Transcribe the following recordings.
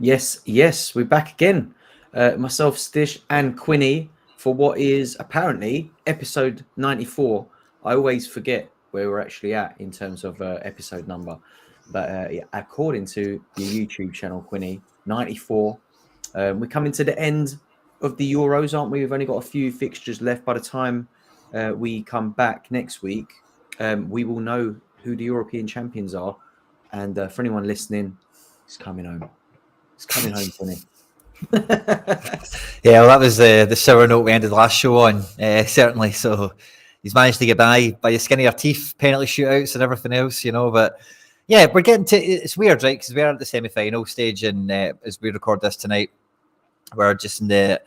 Yes, we're back again. Myself, Stish, and Quinny for what is apparently episode 94. I always forget where we're actually at in terms of episode number. But yeah, according to your YouTube channel, Quinny, 94. We're coming to the end of the Euros, aren't we? We've only got a few fixtures left. By the time we come back next week, we will know who the European champions are. And for anyone listening, it's coming home. It's coming home for me. Yeah, well, that was the sour note we ended the last show on, certainly. So he's managed to get by the skin of your teeth, penalty shootouts and everything else, But yeah, we're getting to it's weird, right? Because we're at the semi-final stage, and as we record this tonight, we're just in the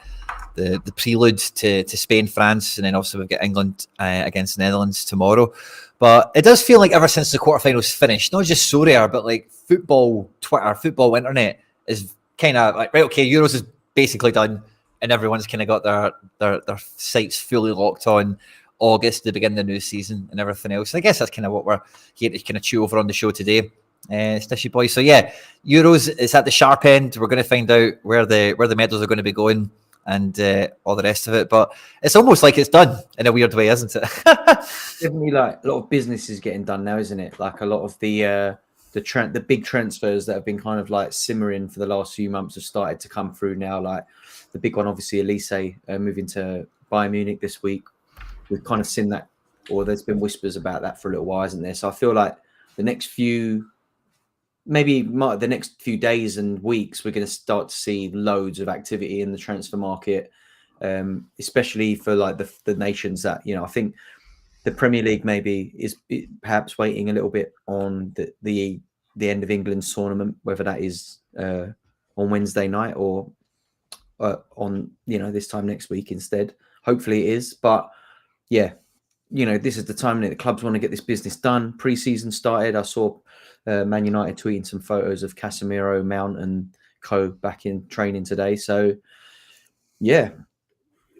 prelude to Spain, France, and then also we've got England against the Netherlands tomorrow. But it does feel like ever since the quarterfinals finished, not just Sorare, but like football Twitter, football internet is kind of like, right, okay, Euros is basically done, and everyone's kind of got their sights fully locked on August, the beginning of the new season, and everything else. And I guess that's kind of what we're here to kind of chew over on the show today, Stishy boys. So yeah, Euros is at the sharp end. We're going to find out where the medals are going to be going and all the rest of it. But it's almost like it's done in a weird way, isn't it? Definitely, like a lot of business is getting done now, isn't it? Like a lot of the big transfers that have been kind of like simmering for the last few months have started to come through now. Like the big one, obviously, Elise moving to Bayern Munich this week. We've kind of seen that, or there's been whispers about that for a little while, isn't there? So I feel like the next few days and weeks, we're going to start to see loads of activity in the transfer market, especially for like the nations that, I think the Premier League maybe is perhaps waiting a little bit on the end of England's tournament, whether that is on Wednesday night or on, this time next week instead. Hopefully it is. But yeah, this is the time that the clubs want to get this business done. Pre-season started. I saw Man United tweeting some photos of Casemiro, Mount and co back in training today. So yeah,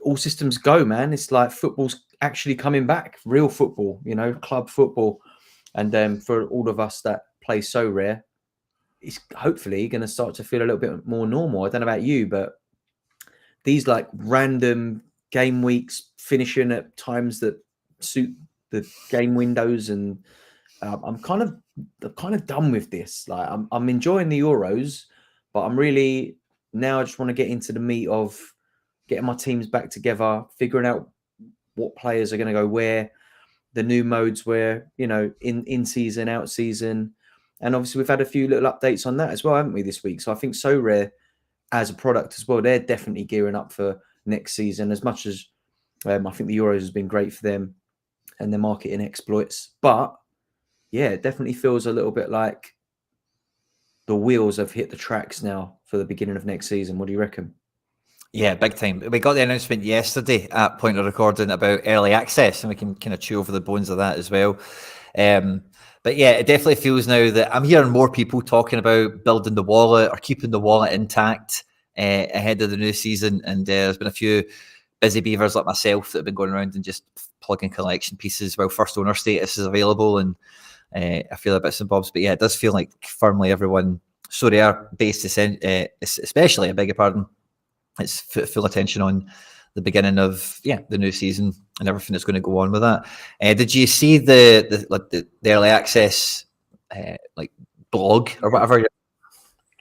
all systems go, man. It's like football's actually coming back, real football, club football. And for all of us that play Sorare, it's hopefully going to start to feel a little bit more normal. I don't know about you, but these like random game weeks finishing at times that suit the game windows, and I'm kind of done with this. Like I'm enjoying the Euros, but I'm really now I just want to get into the meat of getting my teams back together, figuring out what players are going to go where, the new modes where, in season, out season. And obviously we've had a few little updates on that as well, haven't we, this week? So I think Sorare as a product as well, they're definitely gearing up for next season, as much as I think the Euros has been great for them and their marketing exploits. But yeah, it definitely feels a little bit like the wheels have hit the tracks now for the beginning of next season. What do you reckon? Yeah, big time. We got the announcement yesterday at point of recording about early access, and we can kind of chew over the bones of that as well. But yeah, it definitely feels now that I'm hearing more people talking about building the wallet or keeping the wallet intact ahead of the new season. And there's been a few busy beavers like myself that have been going around and just plugging collection pieces while first owner status is available, and I feel a bits and bobs. But yeah, it does feel like firmly everyone, Sorare based, especially, I beg your pardon, it's full attention on the beginning of the new season and everything that's going to go on with that. Did you see the early access blog or whatever?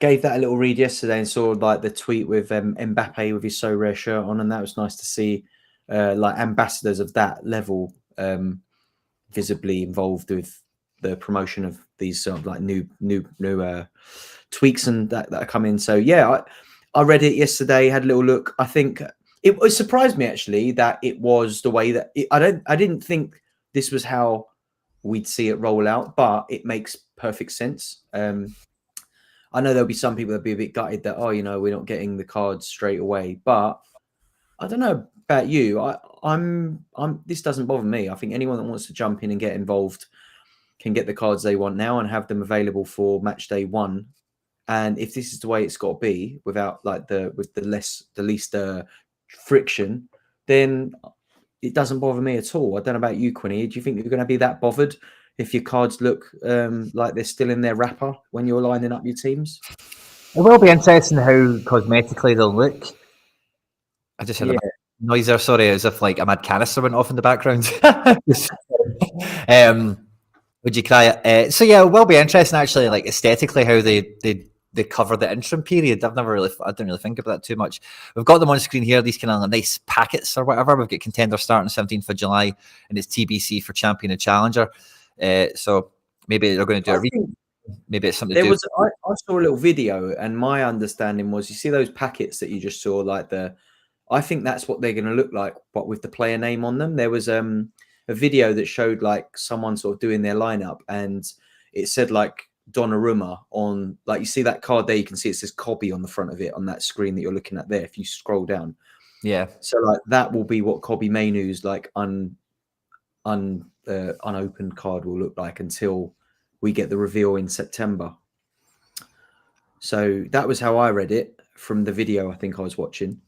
Gave that a little read yesterday and saw like the tweet with Mbappe with his Sorare shirt on, and that was nice to see like ambassadors of that level visibly involved with the promotion of these sort of like new tweaks and that are coming. So yeah, I read it yesterday, had a little look. I think it surprised me actually that it was the way that I didn't think this was how we'd see it roll out, but it makes perfect sense. I know there'll be some people that'll be a bit gutted that, we're not getting the cards straight away, but I don't know about you. I'm this doesn't bother me. I think anyone that wants to jump in and get involved can get the cards they want now and have them available for match day one. And if this is the way it's got to be, without like the least friction, then it doesn't bother me at all. I don't know about you, Quinny. Do you think you're going to be that bothered if your cards look like they're still in their wrapper when you're lining up your teams? It will be interesting how cosmetically they'll look. I just heard a noise there, sorry, as if like a mad canister went off in the background. Would you cry it? So yeah, it will be interesting actually, like aesthetically how they cover the interim period. I didn't really think about that too much. We've got them on screen here, these kind of nice packets or whatever. We've got Contender starting 17th of July, and it's TBC for Champion and Challenger. So maybe they're going to do maybe it's something to do. I saw a little video, and my understanding was, you see those packets that you just saw, like I think that's what they're going to look like, but with the player name on them. There was a video that showed like someone sort of doing their lineup, and it said like Donnarumma on, like, you see that card there, you can see it says Cobby on the front of it on that screen that you're looking at there if you scroll down. Yeah. So like that will be what Cobby Mainoo's like unopened card will look like until we get the reveal in September. So that was how I read it from the video I think I was watching.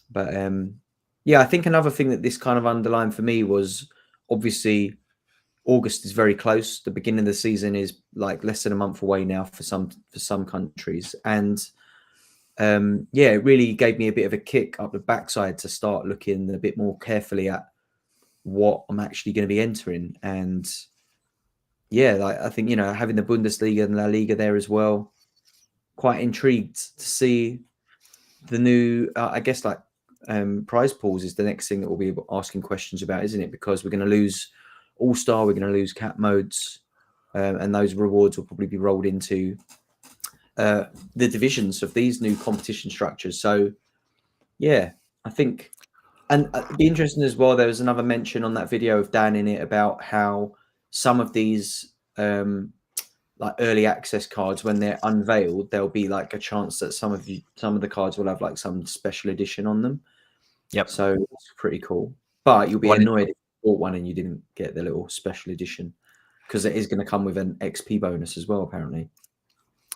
But yeah, I think another thing that this kind of underlined for me was, obviously August is very close. The beginning of the season is like less than a month away now for some countries. And yeah, it really gave me a bit of a kick up the backside to start looking a bit more carefully at what I'm actually going to be entering. And yeah, like, I think, having the Bundesliga and La Liga there as well, quite intrigued to see the new, I guess, like prize pools is the next thing that we'll be asking questions about, isn't it? Because we're going to lose All-Star, we're going to lose cap modes, and those rewards will probably be rolled into the divisions of these new competition structures. So yeah, I think, and it'd be interesting as well, there was another mention on that video of Dan in it about how some of these like early access cards, when they're unveiled, there'll be like a chance that some of the cards will have like some special edition on them. Yep. So it's pretty cool. But you'll be annoyed if you bought one and you didn't get the little special edition, because it is going to come with an XP bonus as well, apparently.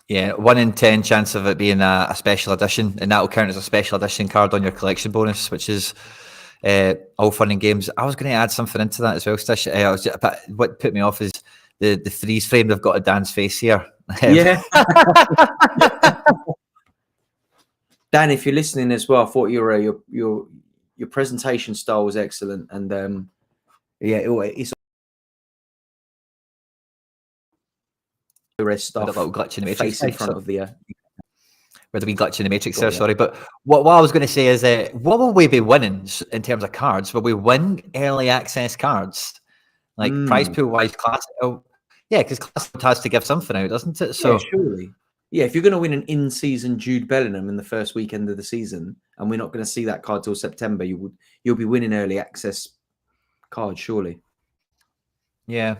Yeah, 1 in 10 chance of it being a special edition, and that will count as a special edition card on your collection bonus, which is all fun and games. I was going to add something into that as well, Stish. What put me off is the freeze frame. They've got a Dan's face here. Yeah. Dan, if you're listening as well, I thought your presentation style was excellent, and yeah, it's the rest stuff. A little glitch in the matrix face in front of the. Where the wee glitch in the matrix there, sorry. But what I was going to say is, what will we be winning in terms of cards? Will we win early access cards, like prize pool wise? Classic. Oh, yeah, because Classic has to give something out, doesn't it? So yeah, surely. Yeah, if you're going to win an in-season Jude Bellingham in the first weekend of the season, and we're not going to see that card till September, you'll be winning early access cards, surely. Yeah,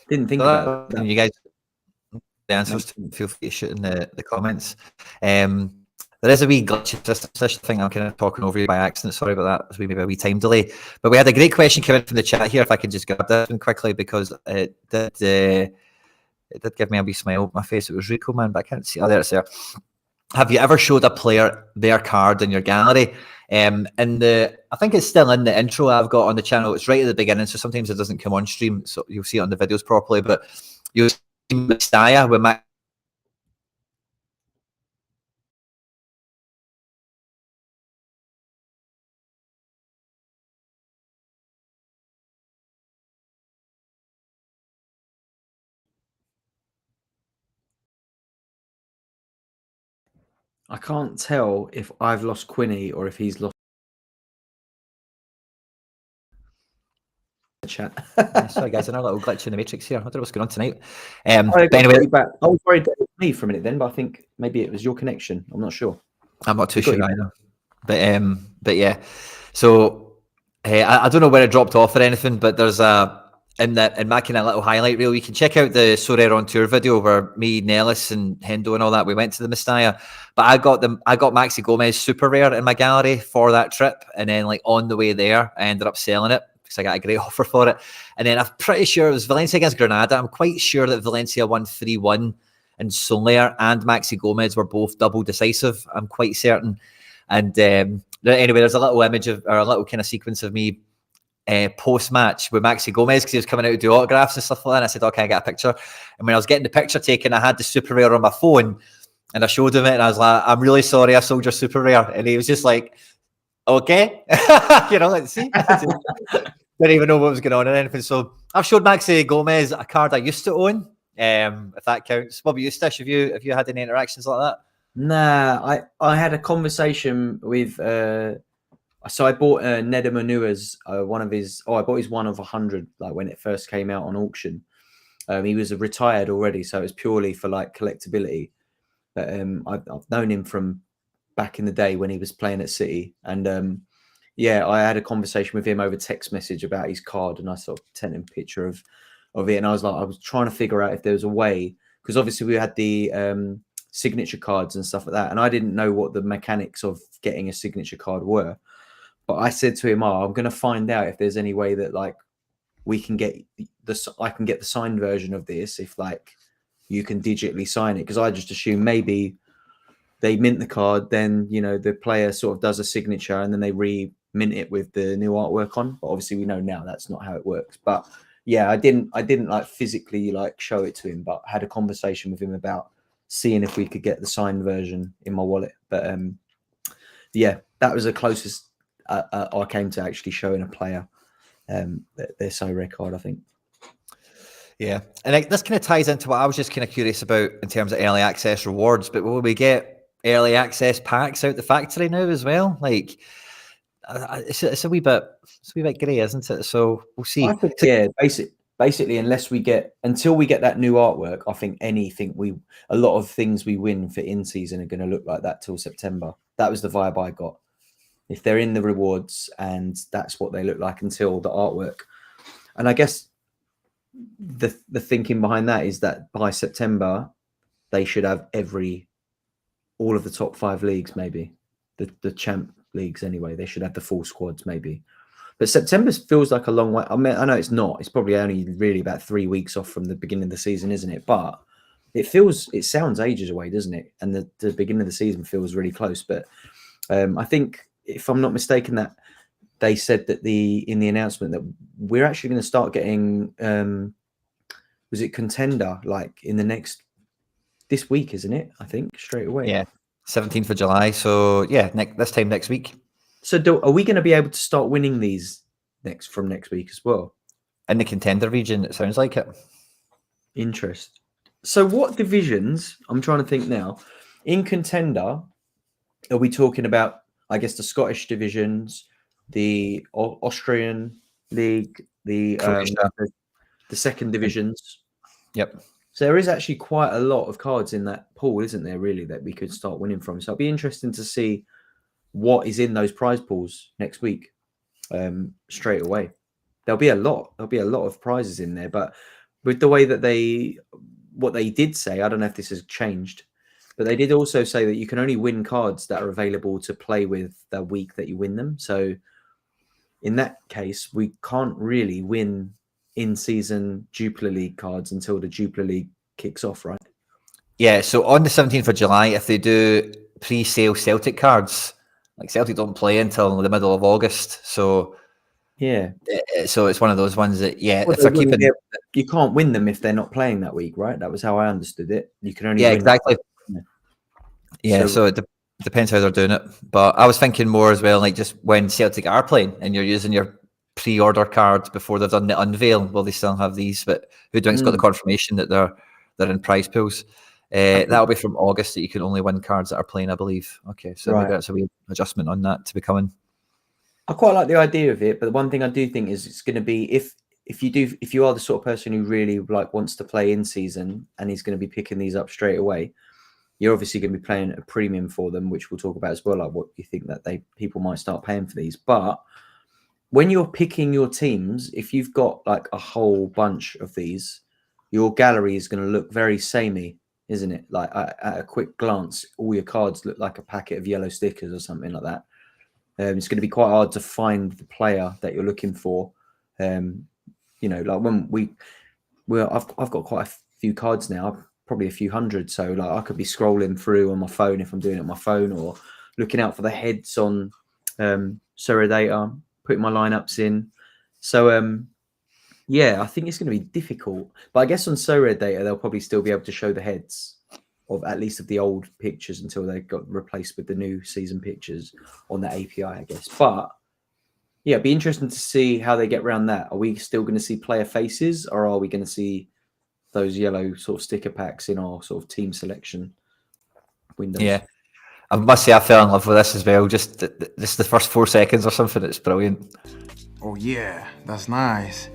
didn't think about that. You guys, the answers, feel free to shoot in the comments. There is a wee glitch thing. I'm kind of talking over you by accident. Sorry about that. There's maybe a wee time delay. But we had a great question come in from the chat here. If I could just grab that one quickly, because it did give me a wee smile on my face. It was Rico, man, but I can't see. Oh, there it's there. Have you ever showed a player their card in your gallery? I think it's still in the intro I've got on the channel. It's right at the beginning, so sometimes it doesn't come on stream, so you'll see it on the videos properly. But you'll see Messiah with my. I can't tell if I've lost Quinny or if he's lost the chat. Sorry, guys, another little glitch in the matrix here. I don't know what's going on tonight. But anyway, I was worried that it was me for a minute then, but I think maybe it was your connection. I'm not sure. I'm not too sure either. But yeah. So I don't know where it dropped off or anything, but there's in my kind of little highlight reel, you can check out the Sorare on tour video where me, Nellis, and Hendo and all that, we went to the Messiah. But I got Maxi Gomez super rare in my gallery for that trip, and then like on the way there, I ended up selling it because I got a great offer for it. And then I'm pretty sure it was Valencia against Granada. I'm quite sure that Valencia won 3-1, and Soler and Maxi Gomez were both double decisive. I'm quite certain. And anyway, there's a little image of, or a little kind of sequence of me post-match with Maxi Gomez, because he was coming out to do autographs and stuff like that. And I said, okay, I get a picture. And when I was getting the picture taken, I had the super rare on my phone. And I showed him it, and I was like, "I'm really sorry, I sold your super rare," and he was just like, "Okay," let's see. Didn't even know what was going on or anything. So I've showed Maxi Gomez a card I used to own, if that counts. What about you, Stish? Have you had any interactions like that? Nah, I had a conversation with so I bought Neda Manua's one of his. I bought his 1 of 100 like when it first came out on auction. He was retired already, so it was purely for like collectability. But I've known him from back in the day when he was playing at City, and yeah, I had a conversation with him over text message about his card, and I sort of sent him a picture of it, and I was trying to figure out if there was a way, because obviously we had the signature cards and stuff like that, and I didn't know what the mechanics of getting a signature card were. But I said to him, "Oh, I'm going to find out if there's any way that like we can get I can get the signed version of this if like you can digitally sign it, because I just assume maybe they mint the card, then the player sort of does a signature and then they re-mint it with the new artwork on. But obviously we know now that's not how it works. But yeah, I didn't like physically like show it to him, but had a conversation with him about seeing if we could get the signed version in my wallet. But yeah, that was the closest I came to actually showing a player their Sorare card, I think. Yeah, and this kind of ties into what I was just kind of curious about in terms of early access rewards. But will we get early access packs out the factory now as well? Like, it's a wee bit grey, isn't it? So we'll see. I think, yeah, basically, until we get that new artwork, I think a lot of things we win for in season are going to look like that till September. That was the vibe I got. If they're in the rewards and that's what they look like until the artwork, and I guess the thinking behind that is that by September they should have all of the top 5 leagues, maybe the champ leagues anyway. They should have the full squads maybe. But September feels like a long way. I mean, I know it's not. It's probably only really about 3 weeks off from the beginning of the season, isn't it? But it sounds ages away, doesn't it? And the beginning of the season feels really close. But I think, if I'm not mistaken, that they said that in the announcement that we're actually going to start getting, was it Contender like in this week, isn't it? I think straight away. Yeah, 17th of July. So yeah, this time next week. So are we going to be able to start winning these from next week as well? In the Contender region, it sounds like it. Interest. So what divisions, I'm trying to think now, in Contender, are we talking about, I guess, the Scottish divisions, the Austrian league, the second divisions? Yep. So there is actually quite a lot of cards in that pool, isn't there, really, that we could start winning from. So it'll be interesting to see what is in those prize pools next week. Straight away, there'll be a lot of prizes in there. But with the way that what they did say, I don't know if this has changed, but they did also say that you can only win cards that are available to play with the week that you win them. So in that case, we can't really win in-season Jupiler League cards until the Jupiler League kicks off, right? Yeah, so on the 17th of July, if they do pre-sale Celtic cards, like Celtic don't play until the middle of August, so yeah, so it's one of those ones that if they're keeping, you can't win them if they're not playing that week, right? That was how I understood it. You can only win exactly. Yeah, so it depends how they're doing it, but I was thinking more as well, like just when Celtic are playing and you're using your pre-order cards before they've done the unveil, will they still have these? But Hoodwink's got the confirmation that they're in prize pools. That'll be from August that you can only win cards that are playing, I believe. Okay, so maybe that's a wee adjustment on that to be coming. I quite like the idea of it, but the one thing I do think is it's going to be if you are the sort of person who really like wants to play in season and he's going to be picking these up straight away, you're obviously going to be paying a premium for them, which we'll talk about as well, like what you think that people might start paying for these. But when you're picking your teams, if you've got like a whole bunch of these, your gallery is going to look very samey, isn't it? Like at a quick glance, all your cards look like a packet of yellow stickers or something like that. It's going to be quite hard to find the player that you're looking for. Like when I've got quite a few cards now, probably a few hundred. So like I could be scrolling through on my phone if I'm doing it on my phone, or looking out for the heads on Sorare Data, putting my lineups in. So yeah, I think it's going to be difficult. But I guess on Sorare Data, they'll probably still be able to show the heads of at least of the old pictures until they got replaced with the new season pictures on the API, I guess. But yeah, it'd be interesting to see how they get around that. Are we still going to see player faces, or are we going to see those yellow sort of sticker packs in our sort of team selection windows? Yeah. I must say I fell in love with this as well. Just the first 4 seconds or something, it's brilliant. Oh yeah, that's nice.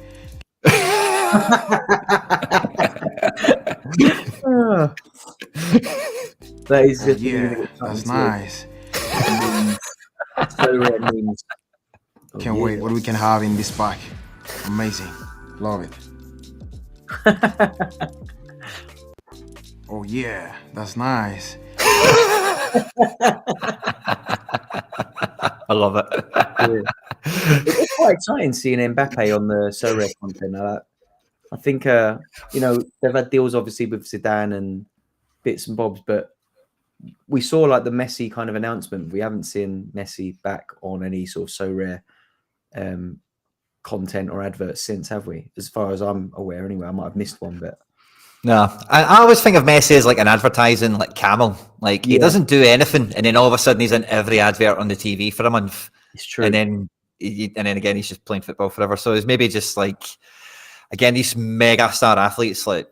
That is just yeah, that's nice. So rare memes. Can't wait what we can have in this pack. Amazing. Love it. Oh yeah, that's nice. I love it. Yeah. It's quite exciting seeing Mbappe on the Sorare content. I think you know, they've had deals obviously with Zidane and bits and bobs, but we saw like the Messi kind of announcement. We haven't seen Messi back on any sort of Sorare content or adverts since, have we? As far as I'm aware, anyway. I might have missed one, but no, I always think of Messi as like an advertising like camel. Like he doesn't do anything, and then all of a sudden he's in every advert on the TV for a month. It's true. And then again he's just playing football forever. So it's maybe just like, again, these mega star athletes, like,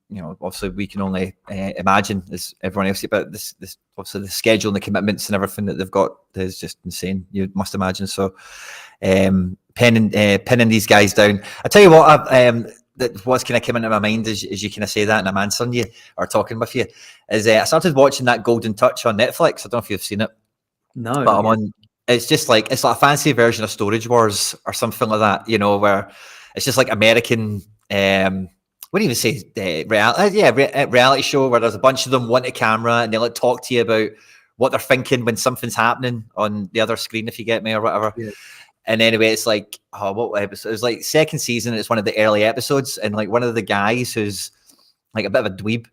you know, obviously we can only imagine, as everyone else, but this obviously the schedule and the commitments and everything that they've got is just insane. You must imagine. So pinning these guys down. I tell you what, what's kind of come into my mind as you kind of say that, and I'm answering you or talking with you, is I started watching that Golden Touch on Netflix. I don't know if you've seen it. No, but I'm on. It's just like, it's like a fancy version of Storage Wars or something like that, you know, where it's just like American, what do you even say, reality show where there's a bunch of them want a camera and they'll like talk to you about what they're thinking when something's happening on the other screen, if you get me, or whatever. Yeah. And anyway, it's like, what episode? It was like second season. It's one of the early episodes, and like one of the guys who's like a bit of a dweeb,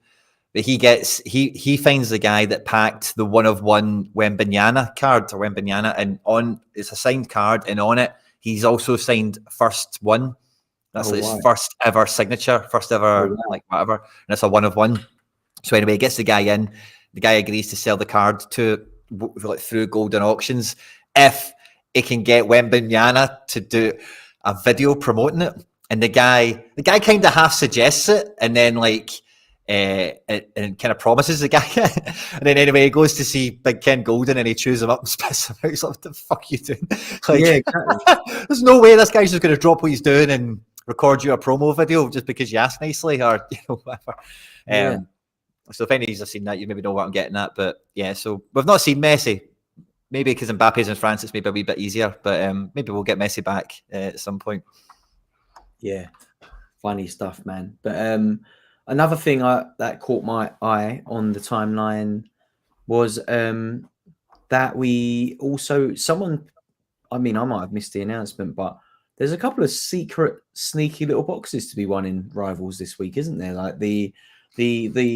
but he finds the guy that packed the 1-of-1 Wembanyama card, or Wembanyama, and on it's a signed card, and on it he's also signed first one. That's his first ever signature, first ever like whatever, and it's a 1-of-1. So anyway, he gets the guy in. The guy agrees to sell the card to like through Golden Auctions if he can get Wembanyama to do a video promoting it. And the guy kind of half suggests it, and then like and kind of promises the guy. And then anyway, he goes to see Big Ken Golden, and he chews him up and spits him out. He's like, "What the fuck are you doing?" Like, yeah, exactly. There's no way this guy's just going to drop what he's doing and record you a promo video just because you asked nicely, or you know, whatever. So if any of you have seen that, you maybe know what I'm getting at. But yeah, so we've not seen Messi. Maybe because Mbappe's in France, it's maybe a wee bit easier. But maybe we'll get Messi back at some point. Yeah, funny stuff, man. But another thing that caught my eye on the timeline was that we also I might have missed the announcement, but there's a couple of secret, sneaky little boxes to be won in Rivals this week, isn't there? Like the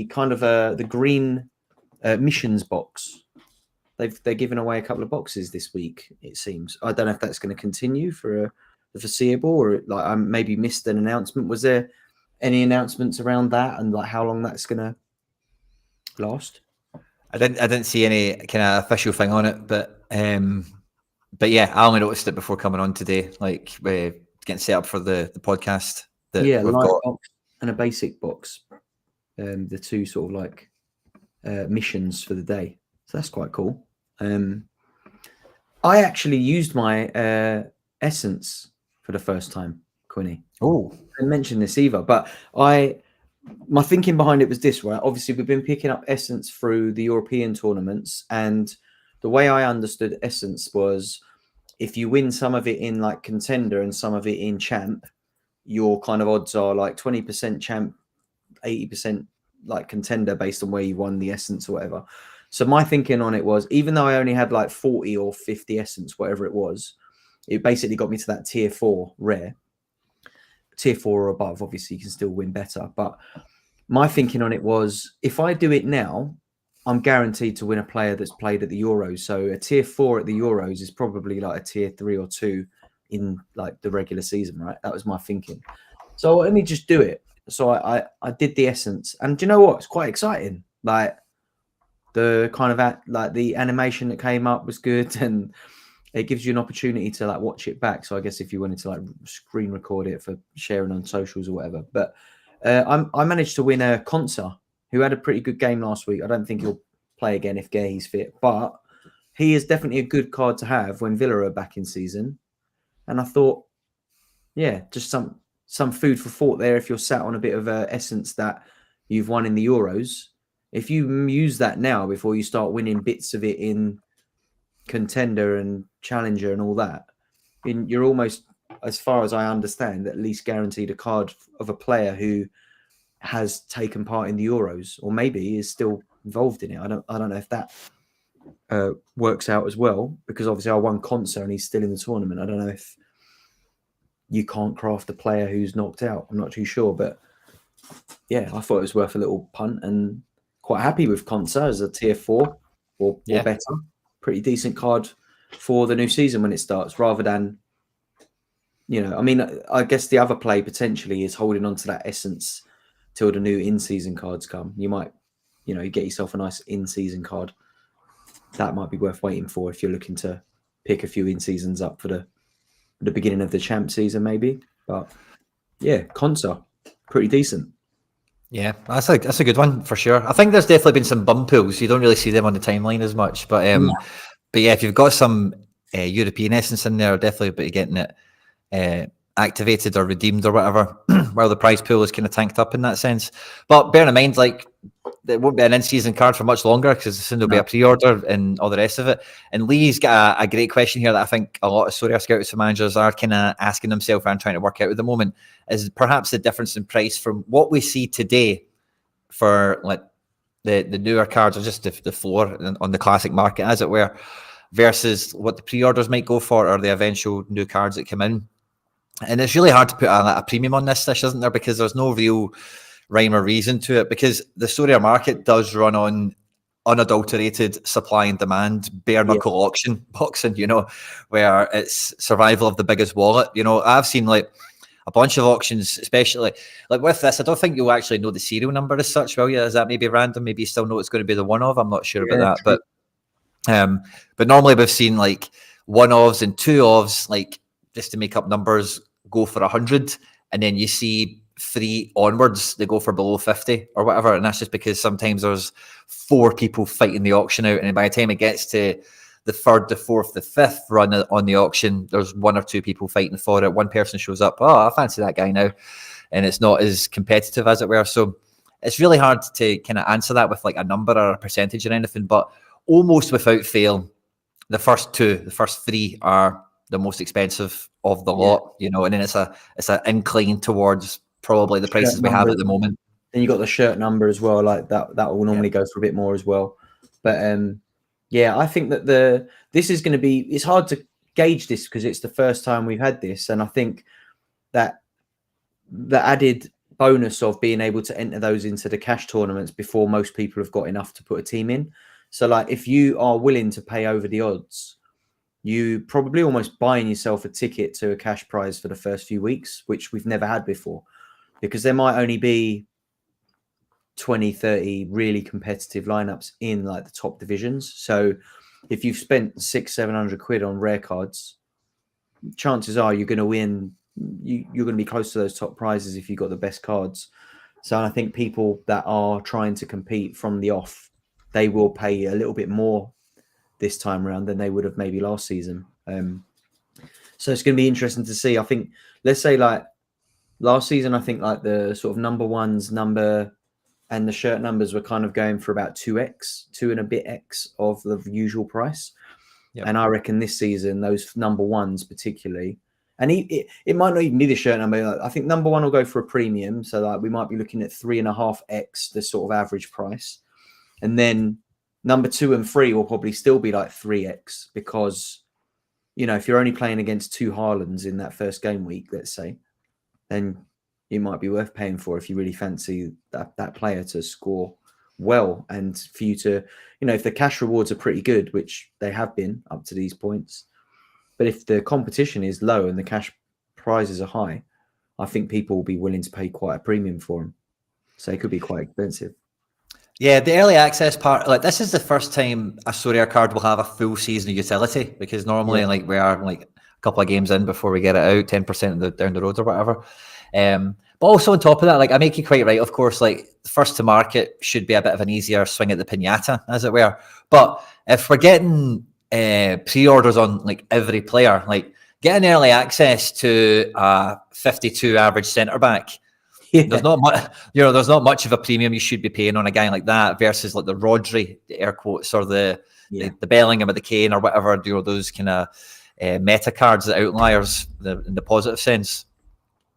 kind of the green missions box. They're giving away a couple of boxes this week, it seems. I don't know if that's going to continue for the foreseeable, or like I maybe missed an announcement. Was there any announcements around that, and like how long that's going to last? I didn't see any kind of official thing on it, but yeah, I only noticed it before coming on today, like we're getting set up for the podcast. That yeah, we've light got. Box and a basic box, the two sort of like missions for the day. So that's quite cool. I actually used my Essence for the first time, Quinny. Oh, I didn't mention this either, but my thinking behind it was this, right? Obviously, we've been picking up Essence through the European tournaments, and the way I understood Essence was if you win some of it in like Contender and some of it in Champ, your kind of odds are like 20% Champ, 80% like Contender based on where you won the Essence or whatever. So my thinking on it was, even though I only had like 40 or 50 Essence, whatever it was, it basically got me to that tier 4 rare. Tier 4 or above, obviously you can still win better. But my thinking on it was, if I do it now, I'm guaranteed to win a player that's played at the Euros. So a tier 4 at the Euros is probably like a tier 3 or 2 in like the regular season, right? That was my thinking. So let me just do it. So I did the Essence. And do you know what? It's quite exciting. Like, The kind of like the animation that came up was good, and it gives you an opportunity to like watch it back. So I guess if you wanted to like screen record it for sharing on socials or whatever. But I managed to win a Konsa, who had a pretty good game last week. I don't think he'll play again if Gay's fit, but he is definitely a good card to have when Villa are back in season. And I thought, yeah, just some food for thought there. If you're sat on a bit of essence that you've won in the Euros, if you use that now before you start winning bits of it in Contender and Challenger and all that, you're almost, as far as I understand, at least guaranteed a card of a player who has taken part in the Euros, or maybe is still involved in it. I don't know if that works out as well, because obviously I won Concer and he's still in the tournament. I don't know if you can't craft a player who's knocked out. I'm not too sure, but yeah, I thought it was worth a little punt, and quite happy with Concer as a tier 4 or better. Pretty decent card for the new season when it starts, rather than, you know, I mean, I guess the other play potentially is holding on to that essence till the new in-season cards come. You might, you know, you get yourself a nice in-season card. That might be worth waiting for if you're looking to pick a few in-seasons up for the beginning of the champ season, maybe. But yeah, Concer, pretty decent. Yeah, that's a good one for sure. I think there's definitely been some bum pools. You don't really see them on the timeline as much, but yeah, if you've got some European essence in there, definitely be getting it activated or redeemed or whatever, while the prize pool is kind of tanked up in that sense. But bear in mind, like, it won't be an in-season card for much longer, because soon there'll be a pre-order and all the rest of it. And Lee's got a great question here that I think a lot of Sorare scouts and managers are kind of asking themselves and trying to work out at the moment, is perhaps the difference in price from what we see today for like the newer cards, or just the floor on the classic market, as it were, versus what the pre-orders might go for, or the eventual new cards that come in. And it's really hard to put a premium on this, isn't there? Because there's no real rhyme or reason to it, because the Sorare market does run on unadulterated supply and demand, bare knuckle auction boxing, you know, where it's survival of the biggest wallet. You know, I've seen like a bunch of auctions, especially like with this. I don't think you'll actually know the serial number as such, will you? Is that maybe random? Maybe you still know it's going to be the one of. I'm not sure about that, but normally we've seen like one ofs and two ofs, like, just to make up numbers, go for 100, and then you see 3 onwards, they go for below 50 or whatever. And that's just because sometimes there's 4 people fighting the auction out, and by the time it gets to the 3rd, the 4th, the 5th run on the auction, there's 1 or 2 people fighting for it. One person shows up, oh, I fancy that guy now, and it's not as competitive, as it were. So it's really hard to kind of answer that with like a number or a percentage or anything, but almost without fail, the first 3 are the most expensive of the lot, you know, and then it's an incline towards probably the prices we have at the moment. Then you got the shirt number as well, like that will normally go for a bit more as well. But yeah, I think that this is going to be, it's hard to gauge this because it's the first time we've had this, and I think that the added bonus of being able to enter those into the cash tournaments before most people have got enough to put a team in. So like, if you are willing to pay over the odds, you probably almost buying yourself a ticket to a cash prize for the first few weeks, which we've never had before, because there might only be 20, 30 really competitive lineups in like the top divisions. So if you've spent 600-700 quid on rare cards, chances are you're going to win. You're going to be close to those top prizes if you've got the best cards. So I think people that are trying to compete from the off, they will pay a little bit more this time around than they would have maybe last season. So it's going to be interesting to see. I think, let's say like last season, I think like the sort of number ones and the shirt numbers were kind of going for about 2x, 2 and a bit x of the usual price. Yep. And I reckon this season, those number ones particularly, and it might not even be the shirt number. I think number 1 will go for a premium. So like we might be looking at 3.5x, the sort of average price. And then number 2 and 3 will probably still be like 3x, because, you know, if you're only playing against 2 Haalands in that first game week, let's say, then it might be worth paying for if you really fancy that player to score well, and for you to, you know, if the cash rewards are pretty good, which they have been up to these points, but if the competition is low and the cash prizes are high, I think people will be willing to pay quite a premium for them. So it could be quite expensive. Yeah, the early access part, like this is the first time a Sorare card will have a full season of utility, because normally like we are like a couple of games in before we get it out, 10% down the road or whatever. But also on top of that, like I make you quite right, of course, like first to market should be a bit of an easier swing at the pinata, as it were. But if we're getting pre-orders on like every player, like getting early access to a 52 average centre back, there's not much, there's not much of a premium you should be paying on a guy like that versus like the Rodri, the air quotes, or the Bellingham or the Kane or whatever, those kind of meta cards, the outliers in the positive sense.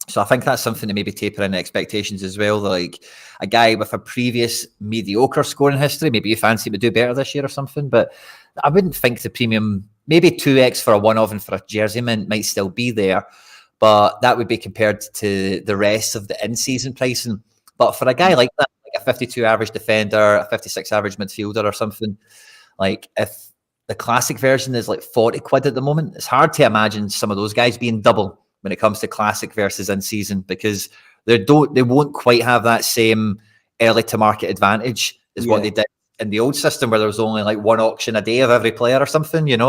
So I think that's something to maybe taper in expectations as well. Like a guy with a previous mediocre scoring history, maybe you fancy him to do better this year or something, but I wouldn't think the premium, maybe 2x for a one-off and for a jersey mint might still be there, but that would be compared to the rest of the in-season pricing. But for a guy like that, like a 52 average defender, a 56 average midfielder or something, like if the classic version is like 40 quid at the moment, it's hard to imagine some of those guys being double when it comes to classic versus in-season, because they won't quite have that same early to market advantage as what they did in the old system, where there was only like one auction a day of every player or something, and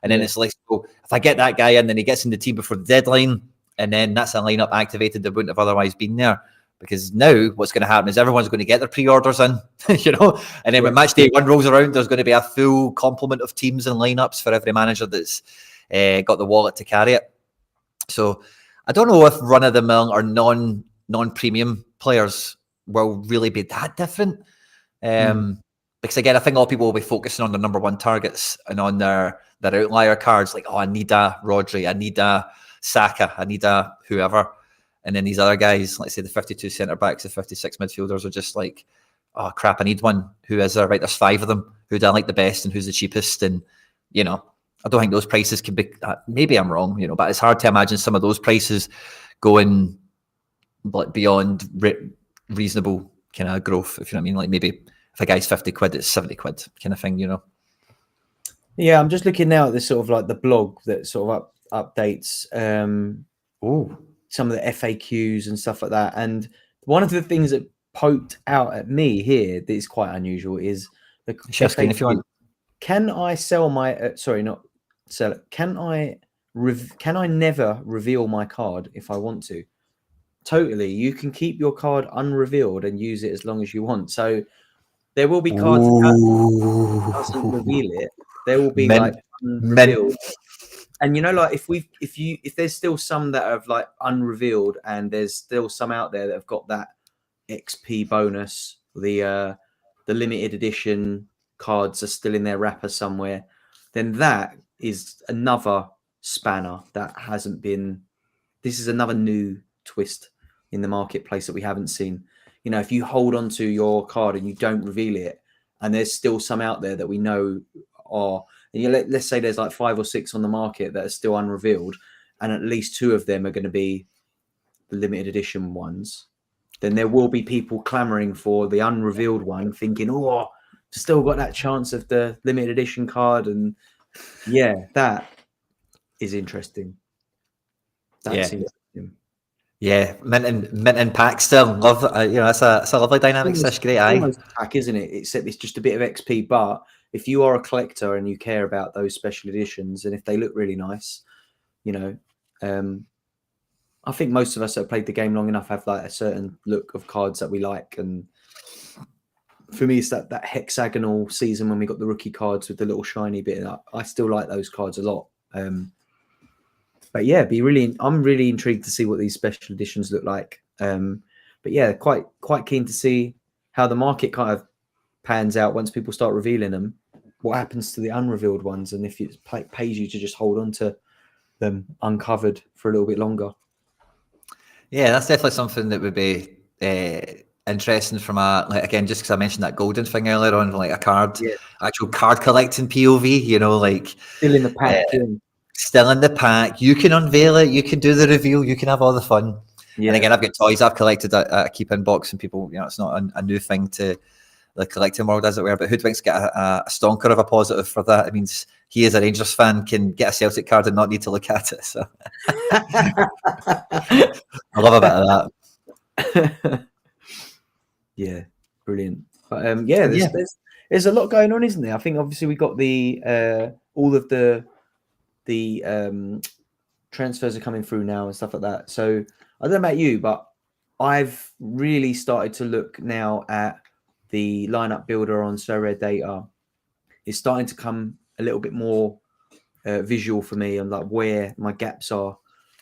then it's like, so if I get that guy in, then he gets in the team before the deadline, and then that's a lineup activated that wouldn't have otherwise been there. Because now what's going to happen is everyone's going to get their pre-orders in, and then when match day one rolls around, there's going to be a full complement of teams and lineups for every manager that's got the wallet to carry it. So I don't know if run-of-the-mill or non-premium players will really be that different. Because again, I think a lot of people will be focusing on the number one targets and on their outlier cards, like, oh, I need a Rodri, I need a Saka, I need a whoever. And then these other guys, let's say the 52 centre-backs, the 56 midfielders, are just like, oh, crap, I need one. Who is there? Right, there's 5 of them. Who do I like the best and who's the cheapest? And, I don't think those prices can be, maybe I'm wrong, but it's hard to imagine some of those prices going beyond reasonable kind of growth, if you know what I mean. Like maybe if a guy's 50 quid, it's 70 quid kind of thing, Yeah, I'm just looking now at this sort of like the blog that sort of updates some of the FAQs and stuff like that. And one of the things that poked out at me here that is quite unusual is the share screen if you want. Can I sell my sorry, not sell it. Can I never reveal my card if I want to? Totally. You can keep your card unrevealed and use it as long as you want. So there will be cards that doesn't reveal it. There will be like unrevealed. And like if there's still some that have like unrevealed, and there's still some out there that have got that XP bonus, the limited edition cards are still in their wrapper somewhere, then that is another spanner that hasn't been. This is another new twist in the marketplace that we haven't seen. If you hold on to your card and you don't reveal it, and there's still some out there that we know are, and let's say there's like 5 or 6 on the market that are still unrevealed, and at least 2 of them are going to be the limited edition ones, then there will be people clamoring for the unrevealed one, thinking, oh, still got that chance of the limited edition card. And that is interesting. That's interesting. Yeah, mint and pack still. Love that's a lovely dynamic. Such great pack, isn't it? Except it's just a bit of XP. But if you are a collector and you care about those special editions, and if they look really nice, I think most of us that have played the game long enough have like a certain look of cards that we like. And for me, it's that hexagonal season when we got the rookie cards with the little shiny bit. I still like those cards a lot. But yeah, I'm really intrigued to see what these special editions look like. But yeah, quite keen to see how the market kind of pans out once people start revealing them. What happens to the unrevealed ones, and if it pays you to just hold on to them uncovered for a little bit longer. Yeah, that's definitely something that would be interesting from again, just because I mentioned that golden thing earlier on, like a card, actual card collecting POV, like still in the pack. Still in the pack. You can unveil it. You can do the reveal. You can have all the fun. Yeah. And again, I've got toys I've collected a keep-in box, and people, it's not a new thing to the collecting world, as it were. But Hoodwink's got a stonker of a positive for that. It means he, as a Rangers fan, can get a Celtic card and not need to look at it. So I love a bit of that. Yeah, brilliant. But there's a lot going on, isn't there? I think obviously we got the all of the transfers are coming through now and stuff like that. So I don't know about you, but I've really started to look now at the lineup builder on Sorare data. It's starting to come a little bit more visual for me and like where my gaps are.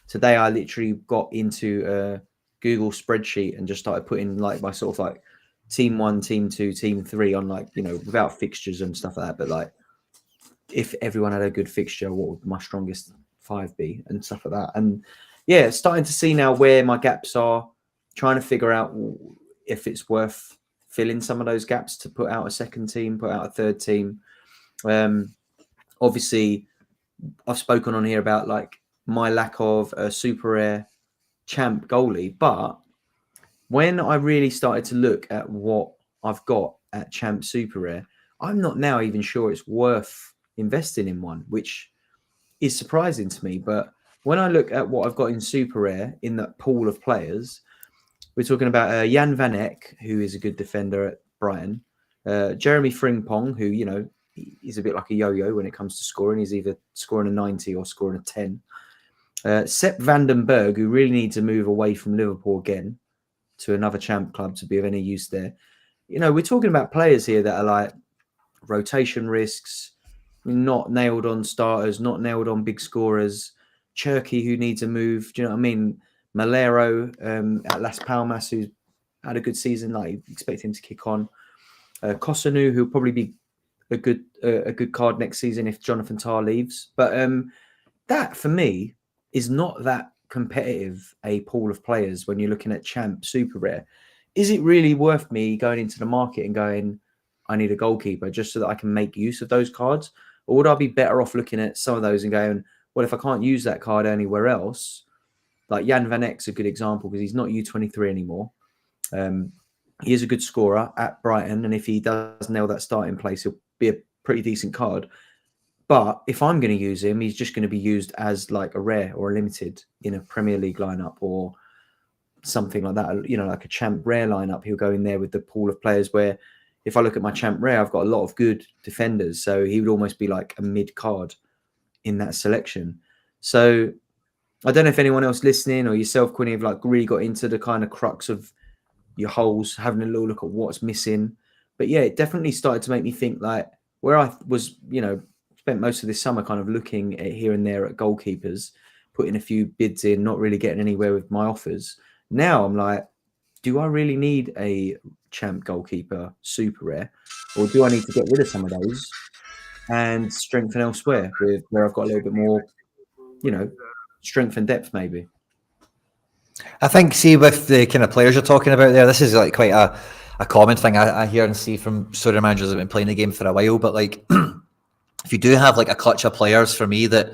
Today I literally got into a Google spreadsheet and just started putting like my sort of like team 1, team 2, team 3 on like, you know, without fixtures and stuff like that, but like if everyone had a good fixture, what would my strongest 5 be and stuff like that. And yeah, starting to see now where my gaps are, trying to figure out if it's worth filling some of those gaps to put out a second team, put out a third team. Obviously I've spoken on here about like my lack of a super rare champ goalie, but when I really started to look at what I've got at champ super rare, I'm not now even sure it's worth investing in one, which is surprising to me. But when I look at what I've got in super rare in that pool of players, we're talking about Jan van Eyck, who is a good defender at Brighton, Jeremy Frimpong, who, you know, he's a bit like a yo-yo when it comes to scoring. He's either scoring a 90 or scoring a 10. Sepp van den Berg, who really needs to move away from Liverpool again to another champ club to be of any use there. You know, we're talking about players here that are like rotation risks, not nailed on starters, not nailed on big scorers. Cherky, who needs a move. Do you know what I mean? Malero at Las Palmas, who's had a good season. Like, you expect him to kick on. Kosanu, who'll probably be a good card next season if Jonathan Tah leaves. But that, for me, is not that competitive a pool of players when you're looking at champ super rare. Is it really worth me going into the market and going, I need a goalkeeper just so that I can make use of those cards? Or would I be better off looking at some of those and going, well, if I can't use that card anywhere else, like Jan van Eyck's a good example because he's not U23 anymore. He is a good scorer at Brighton, and if he does nail that starting place, he'll be a pretty decent card. But if I'm going to use him, he's just going to be used as like a rare or a limited in a Premier League lineup or something like that. You know, like a champ rare lineup, he'll go in there with the pool of players where if I look at my champ rare, I've got a lot of good defenders. So he would almost be like a mid card in that selection. So I don't know if anyone else listening or yourself, Quinny, have like really got into the kind of crux of your holes, having a little look at what's missing. But yeah, it definitely started to make me think like where I was, you know, spent most of this summer kind of looking at here and there at goalkeepers, putting a few bids in, not really getting anywhere with my offers. Now I'm like, do I really need a champ goalkeeper super rare, or do I need to get rid of some of those and strengthen elsewhere with where I've got a little bit more, you know, strength and depth maybe? I think, see, with the kind of players you're talking about there, this is like quite a common thing I hear and see from sort of managers that have been playing the game for a while. But like, if you do have like a clutch of players, for me, that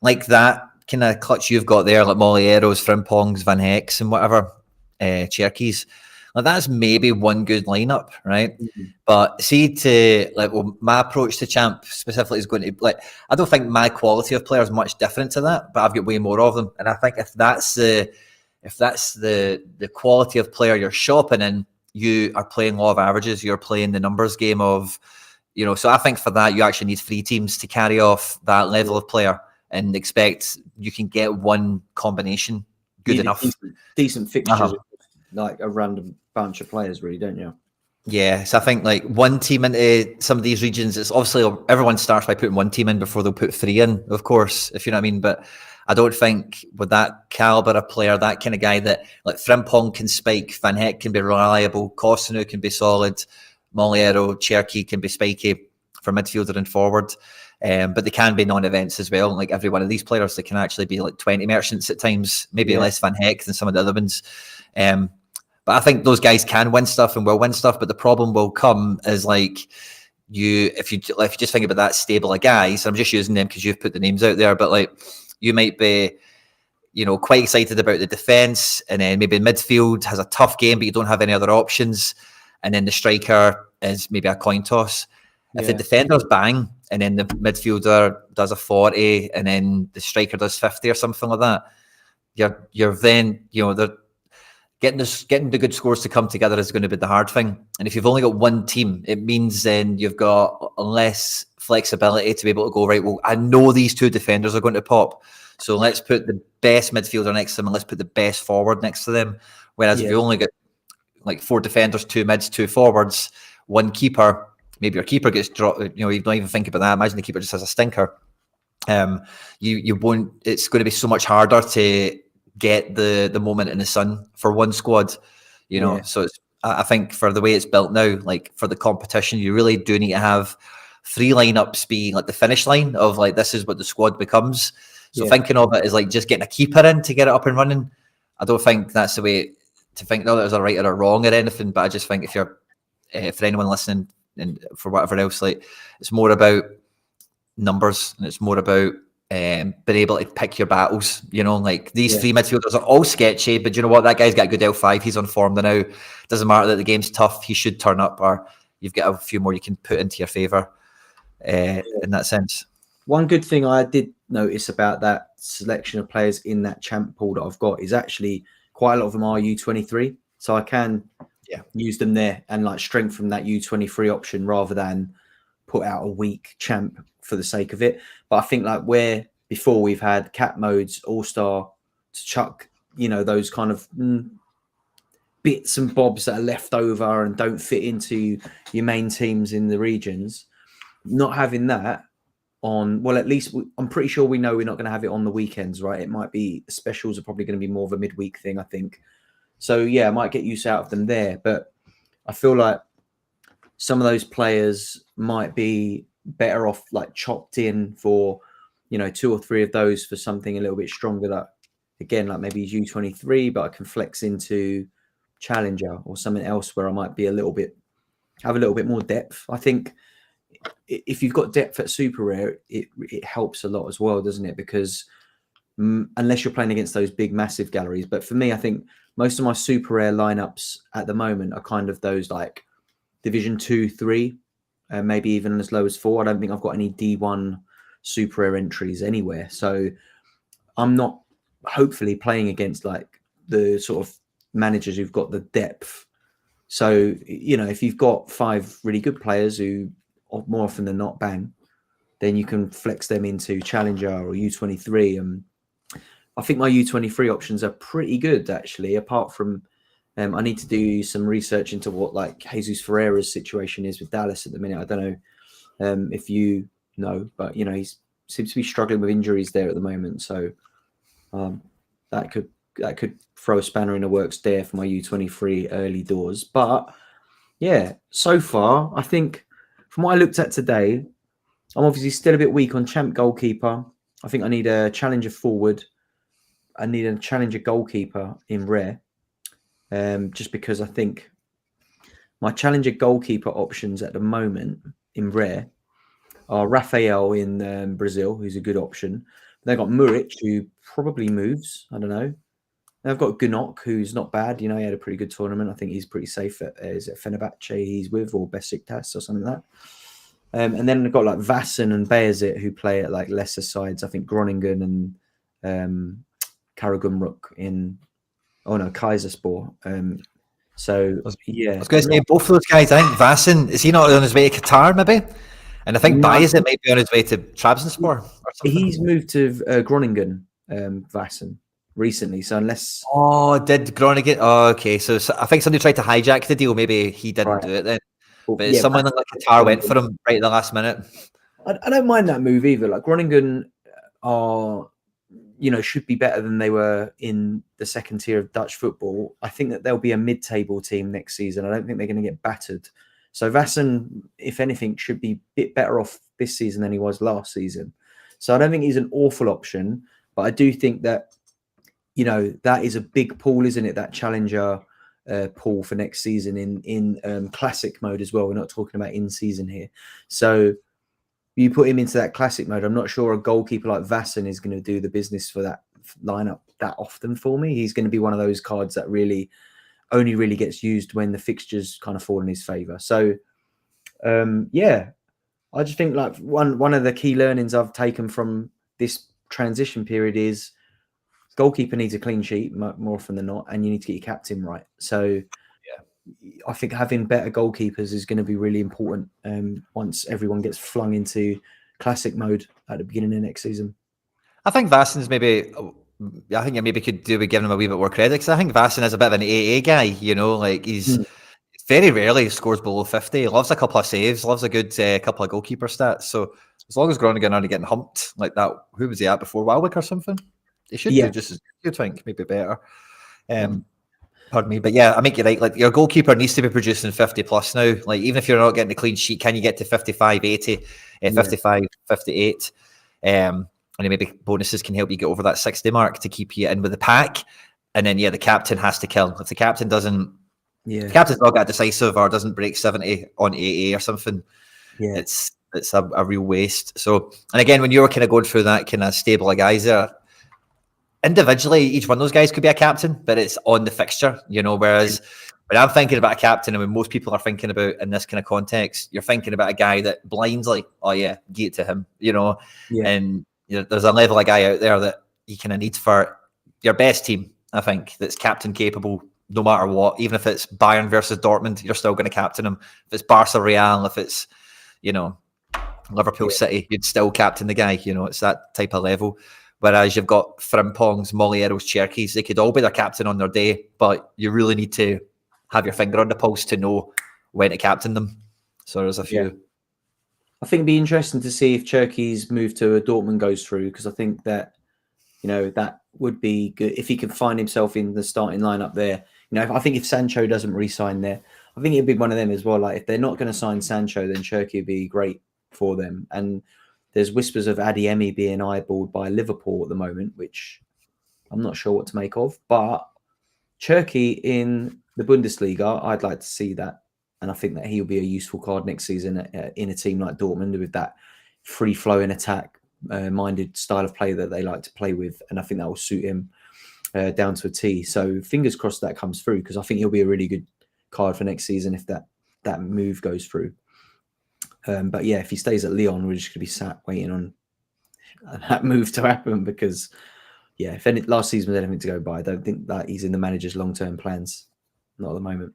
like that kind of clutch you've got there, like Molieros, Frimpongs, Van Hecks, and whatever, Cherkis, like that's maybe one good lineup, right? Mm-hmm. But see, to like, well, my approach to champ specifically is going to like, I don't think my quality of player is much different to that, but I've got way more of them, and I think if that's the quality of player you're shopping in, you are playing law of averages. You're playing the numbers game of, you know. So I think for that, you actually need 3 teams to carry off that level of player and expect you can get one combination good enough. Decent fixtures, like a random bunch of players, really, don't you? Yeah, so I think like one team into some of these regions, it's obviously everyone starts by putting one team in before they'll put 3 in, of course, if you know what I mean. But I don't think with that caliber of player, that kind of guy that like Frimpong can spike, Van Hecke can be reliable, Kosanu can be solid, Moliero, Cherky can be spiky for midfielder and forward. But they can be non-events as well. Like every one of these players, they can actually be like 20 merchants at times, maybe less Van Hecke than some of the other ones. But I think those guys can win stuff and will win stuff. But the problem will come is like if you just think about that stable of guys, I'm just using them because you've put the names out there, but like you might be, you know, quite excited about the defense, and then maybe midfield has a tough game, but you don't have any other options, and then the striker is maybe a coin toss. If the defenders bang, and then the midfielder does a 40, and then the striker does 50 or something like that, you're then, you know, getting the good scores to come together is going to be the hard thing. And if you've only got one team, it means then you've got less flexibility to be able to go, right, well, I know these two defenders are going to pop, so let's put the best midfielder next to them and let's put the best forward next to them. Whereas if you only get like 4 defenders, 2 mids, 2 forwards, 1 keeper, maybe your keeper gets dropped, you know, you don't even think about that. Imagine the keeper just has a stinker. You won't, it's going to be so much harder to get the moment in the sun for one squad, you know. So it's, I think for the way it's built now, like for the competition, you really do need to have 3 lineups be like the finish line of like, this is what the squad becomes. So thinking of it as like just getting a keeper in to get it up and running, I don't think that's the way to think. Not that there's a right or a wrong or anything, but I just think if you're, for anyone listening and for whatever else, like it's more about numbers and it's more about being able to pick your battles, you know, like these 3 midfielders are all sketchy, but you know what, that guy's got a good L5, he's on form now, doesn't matter that the game's tough, he should turn up, or you've got a few more you can put into your favour in that sense. One good thing I did notice about that selection of players in that champ pool that I've got is actually quite a lot of them are U23, so I can use them there and like strengthen that U23 option rather than put out a weak champ for the sake of it. But I think like where before we've had cap modes, all-star to chuck, you know, those kind of bits and bobs that are left over and don't fit into your main teams in the regions, not having that on, well, at least I'm pretty sure we know we're not going to have it on the weekends, right? It might be, specials are probably going to be more of a midweek thing, I think. So yeah, I might get use out of them there, but I feel like some of those players might be better off like chopped in for, you know, 2 or 3 of those for something a little bit stronger, that again, like maybe U23, but I can flex into Challenger or something else where I might be have a little bit more depth. I think if you've got depth at Super Rare, it helps a lot as well, doesn't it? Because unless you're playing against those big, massive galleries. But for me, I think most of my Super Rare lineups at the moment are kind of those like Division 2, 3, maybe even as low as 4. I don't think I've got any D1 Super Rare entries anywhere. So I'm not hopefully playing against like the sort of managers who've got the depth. So, you know, if you've got 5 really good players who more often than not bang, then you can flex them into Challenger or U23. And I think my U23 options are pretty good, actually, apart from I need to do some research into what like Jesus Ferreira's situation is with Dallas at the minute. I don't know if you know, but, you know, he seems to be struggling with injuries there at the moment. So that could throw a spanner in the works there for my U23 early doors. But yeah, so far, I think from what I looked at today, I'm obviously still a bit weak on champ goalkeeper. I think I need a challenger forward. I need a challenger goalkeeper in rare. Just because I think my challenger goalkeeper options at the moment in rare are Rafael in Brazil, who's a good option. They've got Muric, who probably moves. I don't know. They've got Gunok, who's not bad. You know, he had a pretty good tournament. I think he's pretty safe at, is it Fenerbahce he's with, or Besiktas or something like that. And then they've got like Vassen and Bayezid, who play at like lesser sides. I think Groningen and Karagumruk in, Kaiserspor. So yeah, I was going to say both of those guys. I think Vassen, is he not on his way to Qatar maybe? And I think Bayezid might be on his way to Trabzonspor or something. He's moved to Groningen, Vassen, recently. So unless did Groningen? Oh, okay. So I think somebody tried to hijack the deal. Maybe he didn't do it then. But yeah, someone like Qatar went for him right at the last minute. I don't mind that move either. Like Groningen are, you know, should be better than they were in the second tier of Dutch football. I think that they'll be a mid-table team next season. I don't think they're going to get battered. So Vassen, if anything, should be a bit better off this season than he was last season. So I don't think he's an awful option, but I do think that, you know, that is a big pool, isn't it? That challenger pool for next season in classic mode as well. We're not talking about in season here. So you put him into that classic mode. I'm not sure a goalkeeper like Vassen is going to do the business for that lineup that often for me. He's going to be one of those cards that only really gets used when the fixtures kind of fall in his favor. So yeah, I just think like one of the key learnings I've taken from this transition period is goalkeeper needs a clean sheet more often than not, and you need to get your captain right. So I think having better goalkeepers is going to be really important once everyone gets flung into classic mode at the beginning of next season. I think Vassen's maybe. I think you maybe could do with giving him a wee bit more credit, because I think Vassen is a bit of an AA guy. You know, like he's very rarely scores below 50. He loves a couple of saves, loves a good couple of goalkeeper stats. So as long as Groningen aren't getting humped like that, who was he at before? Walwick or something? He should do just as good, I think, maybe better. Pardon me, but yeah, I make you right. Like your goalkeeper needs to be producing 50 plus now. Like even if you're not getting a clean sheet, can you get to 55, 80, 55, 58? And then maybe bonuses can help you get over that 60 mark to keep you in with the pack. And then the captain has to kill. If the captain doesn't, if the captain's not got decisive or doesn't break 70 on AA or something, it's a real waste. So, and again, when you're kind of going through that kind of stable of guys there, individually, each one of those guys could be a captain, but it's on the fixture, you know, whereas when I'm thinking about a captain, and when most people are thinking about in this kind of context, you're thinking about a guy that blindly, oh yeah, give it to him, you know, and you know, there's a level of guy out there that you kind of need for your best team, I think, that's captain capable no matter what. Even if it's Bayern versus Dortmund, you're still going to captain him. If it's Barca Real, if it's, you know, Liverpool City, you'd still captain the guy, you know, it's that type of level. Whereas you've got Frimpongs, Molieros, Cherkis, they could all be their captain on their day, but you really need to have your finger on the pulse to know when to captain them. So there's a few. Yeah. I think it'd be interesting to see if Cherky's move to Dortmund goes through, because I think that, you know, that would be good if he can find himself in the starting lineup there. You know, I think if Sancho doesn't re-sign there, I think it'd be one of them as well. Like if they're not going to sign Sancho, then Cherky would be great for them. And there's whispers of Adeyemi being eyeballed by Liverpool at the moment, which I'm not sure what to make of. But Cherky in the Bundesliga, I'd like to see that. And I think that he'll be a useful card next season in a team like Dortmund with that free-flowing attack-minded style of play that they like to play with. And I think that will suit him down to a T. So fingers crossed that comes through, because I think he'll be a really good card for next season if that move goes through. But yeah, if he stays at Lyon, we're just going to be sat waiting on that move to happen, because yeah, if last season was anything to go by, I don't think that he's in the manager's long-term plans. Not at the moment.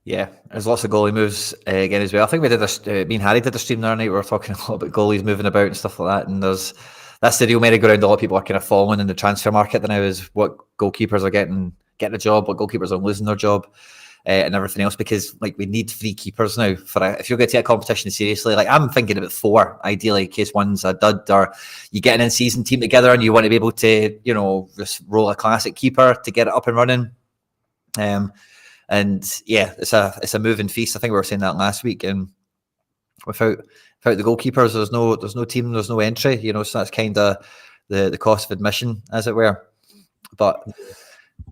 Yeah, there's lots of goalie moves again as well. I think we did me and Harry did a stream the other night. We were talking a lot about goalies moving about and stuff like that. And that's the real merry-go-round. A lot of people are kind of following in the transfer market now, is what goalkeepers are getting a job, what goalkeepers are losing their job. And everything else, because like we need 3 keepers now if you're going to take a competition seriously. Like I'm thinking about 4 ideally, in case one's a dud, or you get an in-season team together and you want to be able to, you know, just roll a classic keeper to get it up and running. And yeah, it's a moving feast. I think we were saying that last week. And without the goalkeepers, there's no team, there's no entry. You know, so that's kind of the cost of admission, as it were. But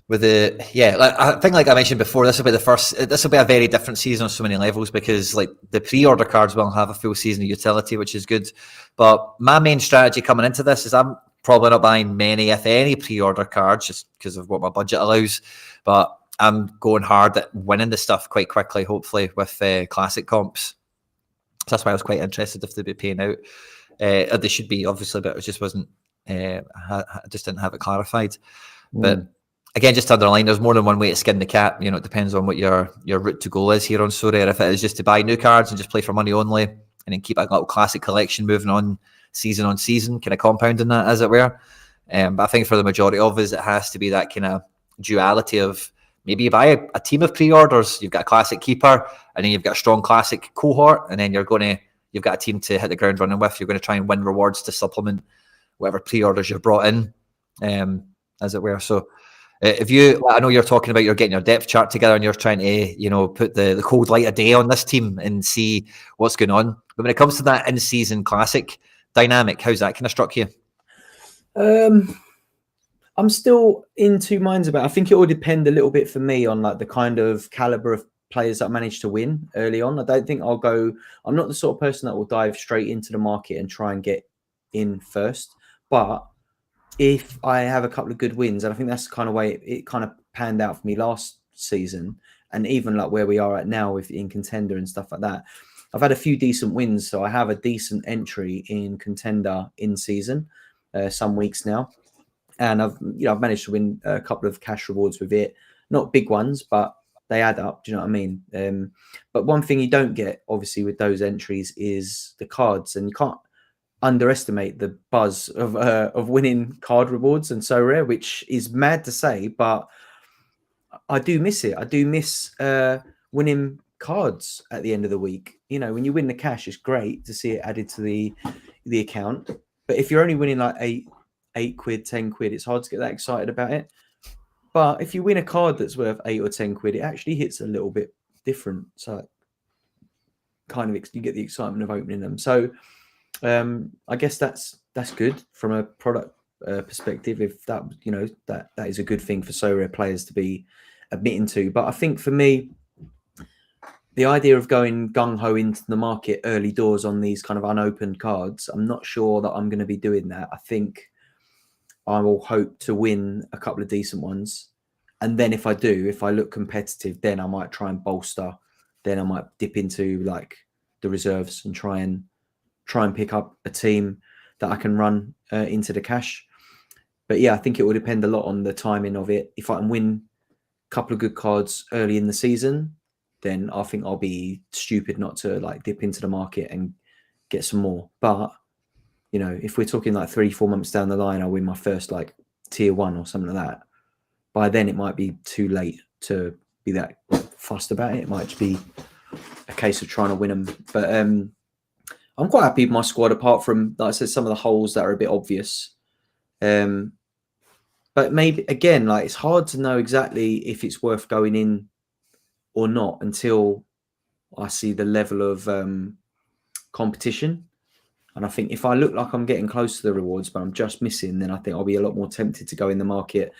with I think, like I mentioned before, this will be a very different season on so many levels, because like the pre-order cards will have a full season of utility, which is good. But my main strategy coming into this is I'm probably not buying many, if any, pre-order cards, just because of what my budget allows. But I'm going hard at winning the stuff quite quickly, hopefully, with classic comps. So that's why I was quite interested if they'd be paying out. They should be, obviously, but it just wasn't. I just didn't have it clarified. But again, just to underline, there's more than one way to skin the cat. You know, it depends on what your route to goal is here on Sorare. If it is just to buy new cards and just play for money only, and then keep a little classic collection moving on season, kind of compounding that, as it were. But I think for the majority of us, it has to be that kind of duality of maybe you buy a team of pre-orders, you've got a classic keeper, and then you've got a strong classic cohort, and then you've got a team to hit the ground running with. You're going to try and win rewards to supplement whatever pre-orders you've brought in, as it were. So I know you're talking about you're getting your depth chart together and you're trying to, you know, put the cold light of day on this team and see what's going on. But when it comes to that in-season classic dynamic, how's that kind of struck you? I'm still in 2 minds about it. I think it will depend a little bit for me on like the kind of caliber of players that I managed to win early on. I don't think I'm not the sort of person that will dive straight into the market and try and get in first. But if I have a couple of good wins, and I think that's the kind of way it kind of panned out for me last season, and even like where we are at now in contender and stuff like that, I've had a few decent wins. So I have a decent entry in contender in season some weeks now. and I've managed to win a couple of cash rewards with it. Not big ones, but they add up. Do you know what I mean? But one thing you don't get, obviously, with those entries is the cards, and you can't underestimate the buzz of winning card rewards and Sorare, which is mad to say, but I do miss it. I do miss winning cards at the end of the week. You know, when you win the cash, it's great to see it added to the account. But if you're only winning like eight quid, 10 quid, it's hard to get that excited about it. But if you win a card that's worth 8 or 10 quid, it actually hits a little bit different. So kind of you get the excitement of opening them. So I guess that's good from a product perspective. If that that is a good thing for Sorare players to be admitting to. But I think for me, the idea of going gung-ho into the market early doors on these kind of unopened cards, I'm not sure that I'm going to be doing that. I think I will hope to win a couple of decent ones. And then if I look competitive, then I might try and bolster. Then I might dip into like the reserves and try and pick up a team that I can run into the cash. But yeah, I think it will depend a lot on the timing of it. If I can win a couple of good cards early in the season, then I think I'll be stupid not to like dip into the market and get some more. But if we're talking like 3-4 months down the line, I'll win my first like tier 1 or something like that. By then it might be too late to be that fussed about it. It might just be a case of trying to win them. But I'm quite happy with my squad, apart from, like I said, some of the holes that are a bit obvious. But maybe again, like it's hard to know exactly if it's worth going in or not until I see the level of competition. And I think if I look like I'm getting close to the rewards, but I'm just missing, then I think I'll be a lot more tempted to go in the market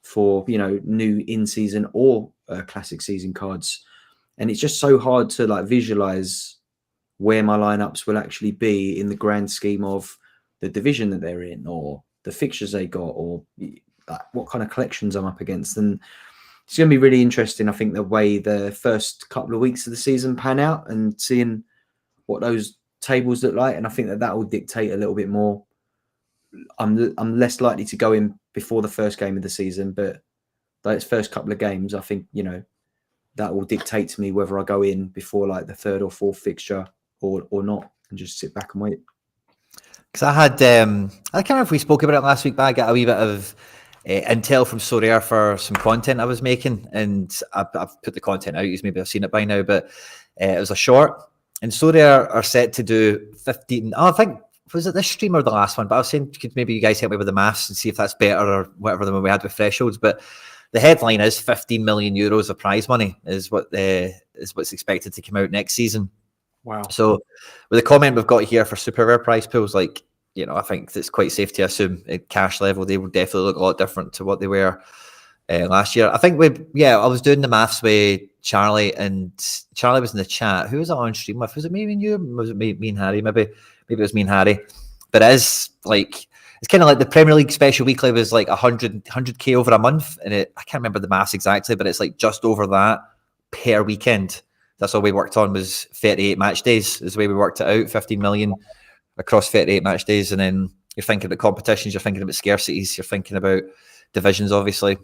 for, new in-season or classic season cards. And it's just so hard to like visualize where my lineups will actually be in the grand scheme of the division that they're in, or the fixtures they got, or what kind of collections I'm up against. And it's going to be really interesting, I think, the way the first couple of weeks of the season pan out and seeing what those tables look like. And I think that will dictate a little bit more. I'm less likely to go in before the first game of the season, but those first couple of games, I think, that will dictate to me whether I go in before like the third or fourth fixture or not, and just sit back and wait. Because I had, I can't remember if we spoke about it last week, but I got a wee bit of intel from Sorare for some content I was making, and I've put the content out. You maybe have seen it by now, but it was a short. And Sorare are set to do 15. I think, was it this stream or the last one? But I was saying, could maybe you guys help me with the maths and see if that's better or whatever than we had with thresholds. But the headline is 15 million euros of prize money is what's expected to come out next season. Wow. So with the comment we've got here for super rare prize pools, like, I think it's quite safe to assume at cash level, they will definitely look a lot different to what they were last year. I think I was doing the maths with Charlie, and Charlie was in the chat. Who was I on stream with? Was it me and you? Was it me and Harry? Maybe it was me and Harry. But it's kind of like the Premier League Special Weekly was like 100k over a month, and I can't remember the maths exactly, but it's like just over that per weekend. That's all we worked on, was 38 match days is the way we worked it out, 15 million across 38 match days. And then you're thinking about competitions, you're thinking about scarcities, you're thinking about divisions, obviously.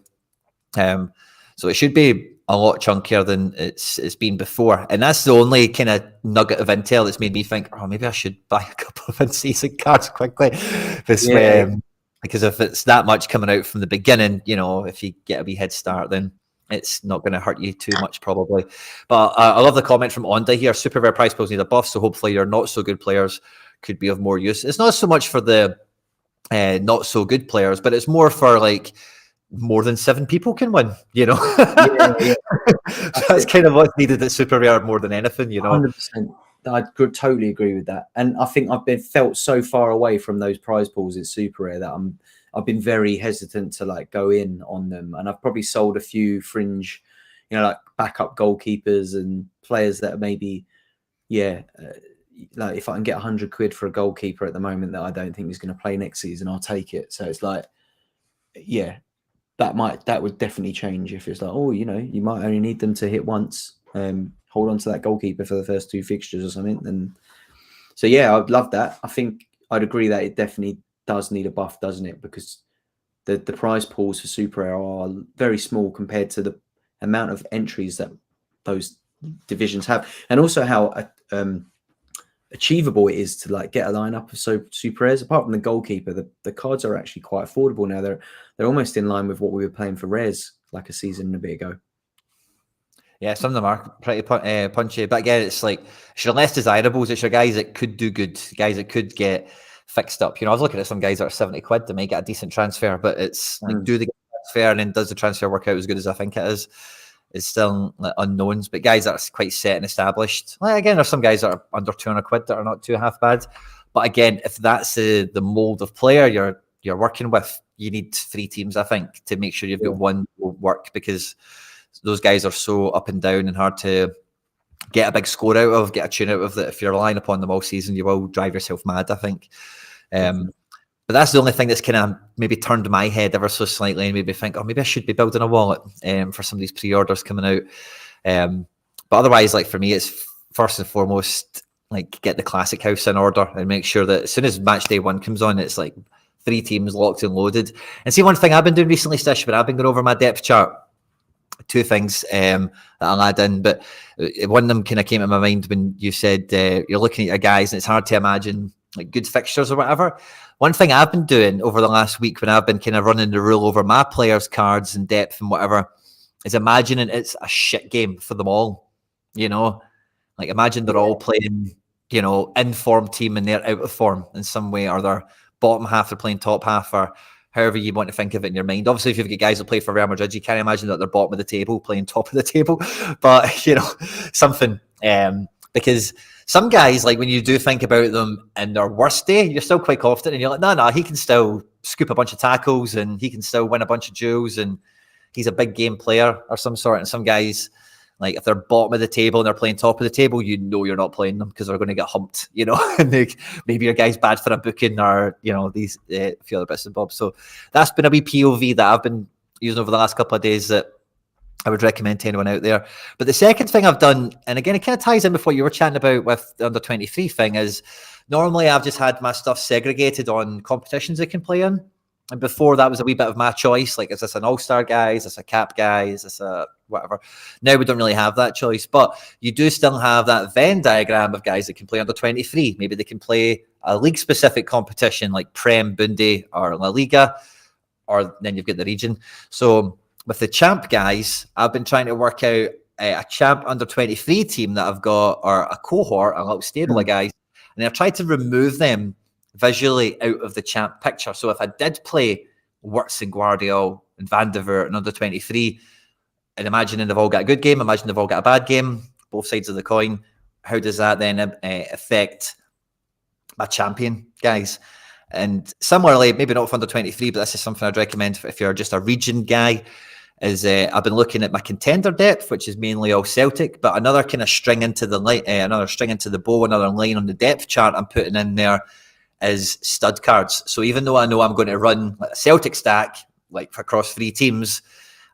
So it should be a lot chunkier than it's been before. And that's the only kind of nugget of intel that's made me think, maybe I should buy a couple of in-season cards quickly. Because if it's that much coming out from the beginning, if you get a wee head start, then it's not going to hurt you too much, probably. But I love the comment from Onda here. Super rare prize pools need a buff, so hopefully your not so good players could be of more use. It's not so much for the not so good players, but it's more for like more than 7 people can win. Yeah. That's kind of what's needed at super rare more than anything. 100%. I could totally agree with that. And I think I've been felt so far away from those prize pools in super rare that I've been very hesitant to like go in on them, and I've probably sold a few fringe, like backup goalkeepers and players that are maybe, like if I can get 100 quid for a goalkeeper at the moment that I don't think is going to play next season, I'll take it. So it's like, that would definitely change if it's like, you might only need them to hit once. Hold on to that goalkeeper for the first 2 fixtures or something. And so I'd love that. I think I'd agree that it definitely does need a buff, doesn't it? Because the prize pools for Super Rare are very small compared to the amount of entries that those divisions have, and also how achievable it is to like get a lineup of Super Rares. Apart from the Goalkeeper, the cards are actually quite affordable now. They're almost in line with what we were playing for Rares like a season and a bit ago. Yeah, some of them are pretty punchy, but again, it's like it's your less desirables. It's your guys that could do good, guys that could get fixed up. You know, I was looking at some guys that are 70 quid that may get a decent transfer, but it's like, do they get a transfer and then does the transfer work out as good as I think it is? It's still like, unknowns. But guys that are quite set and established, like, again, there's some guys that are under 200 quid that are not too half bad. But again, if that's the mold of player you're working with, you need 3 teams, I think, to make sure you've got one that will work, because those guys are so up and down and hard to get a big score out of, get a tune out of, that if you're relying upon them all season, you will drive yourself mad, I think. But that's the only thing that's kind of maybe turned my head ever so slightly and maybe think, oh, maybe I should be building a wallet for some of these pre-orders coming out. But otherwise, like for me, it's first and foremost, like get the classic house in order and make sure that as soon as match day 1 comes on, it's like 3 teams locked and loaded. And see, one thing I've been doing recently, Stish, but I've been going over my depth chart. 2 things that I'll add in, but one of them kind of came to my mind when you said you're looking at your guys and it's hard to imagine like good fixtures or whatever. One thing I've been doing over the last week when I've been kind of running the rule over my players' cards and depth and whatever is imagining it's a shit game for them all. You know, like imagine they're all playing, you know, in form team and they're out of form in some way, or their bottom half are playing top half, or however you want to think of it in your mind. Obviously, if you've got guys that play for Real Madrid, you can't imagine that they're bottom of the table playing top of the table. But, you know, something. Because some guys, like when you do think about them in their worst day, you're still quite confident and you're like, no, he can still scoop a bunch of tackles and he can still win a bunch of duels and he's a big game player or some sort. And some guys, like if they're bottom of the table and they're playing top of the table, you know you're not playing them because they're going to get humped, you know, and maybe your guy's bad for a booking or, you know, these few other bits and bobs. So that's been a wee POV that I've been using over the last couple of days that I would recommend to anyone out there. But the second thing I've done, and again, it kind of ties in with what you were chatting about with the under 23 thing, is normally I've just had my stuff segregated on competitions I can play in. And before that was a wee bit of my choice. Like, is this an all-star guy? Is this a cap guy? Is this a whatever? Now we don't really have that choice, but you do still have that Venn diagram of guys that can play under 23. Maybe they can play a league-specific competition like Prem, Bunde, or La Liga, or then you've got the region. So with the champ guys, I've been trying to work out a champ under 23 team that I've got, or a cohort, a little stable of guys, and I've tried to remove them visually out of the champ picture. So if I did play Wirtz and Guardiola and Van der Voort and under 23, and imagining they've all got a good game, imagine they've all got a bad game, both sides of the coin, how does that then affect my champion guys? And similarly, maybe not for under 23, but this is something I'd recommend if you're just a region guy, is I've been looking at my contender depth, which is mainly all Celtic, but another kind of string into the another string into the bow, another line on the depth chart I'm putting in there is stud cards. So even though I know I'm going to run a Celtic stack, like across 3 teams,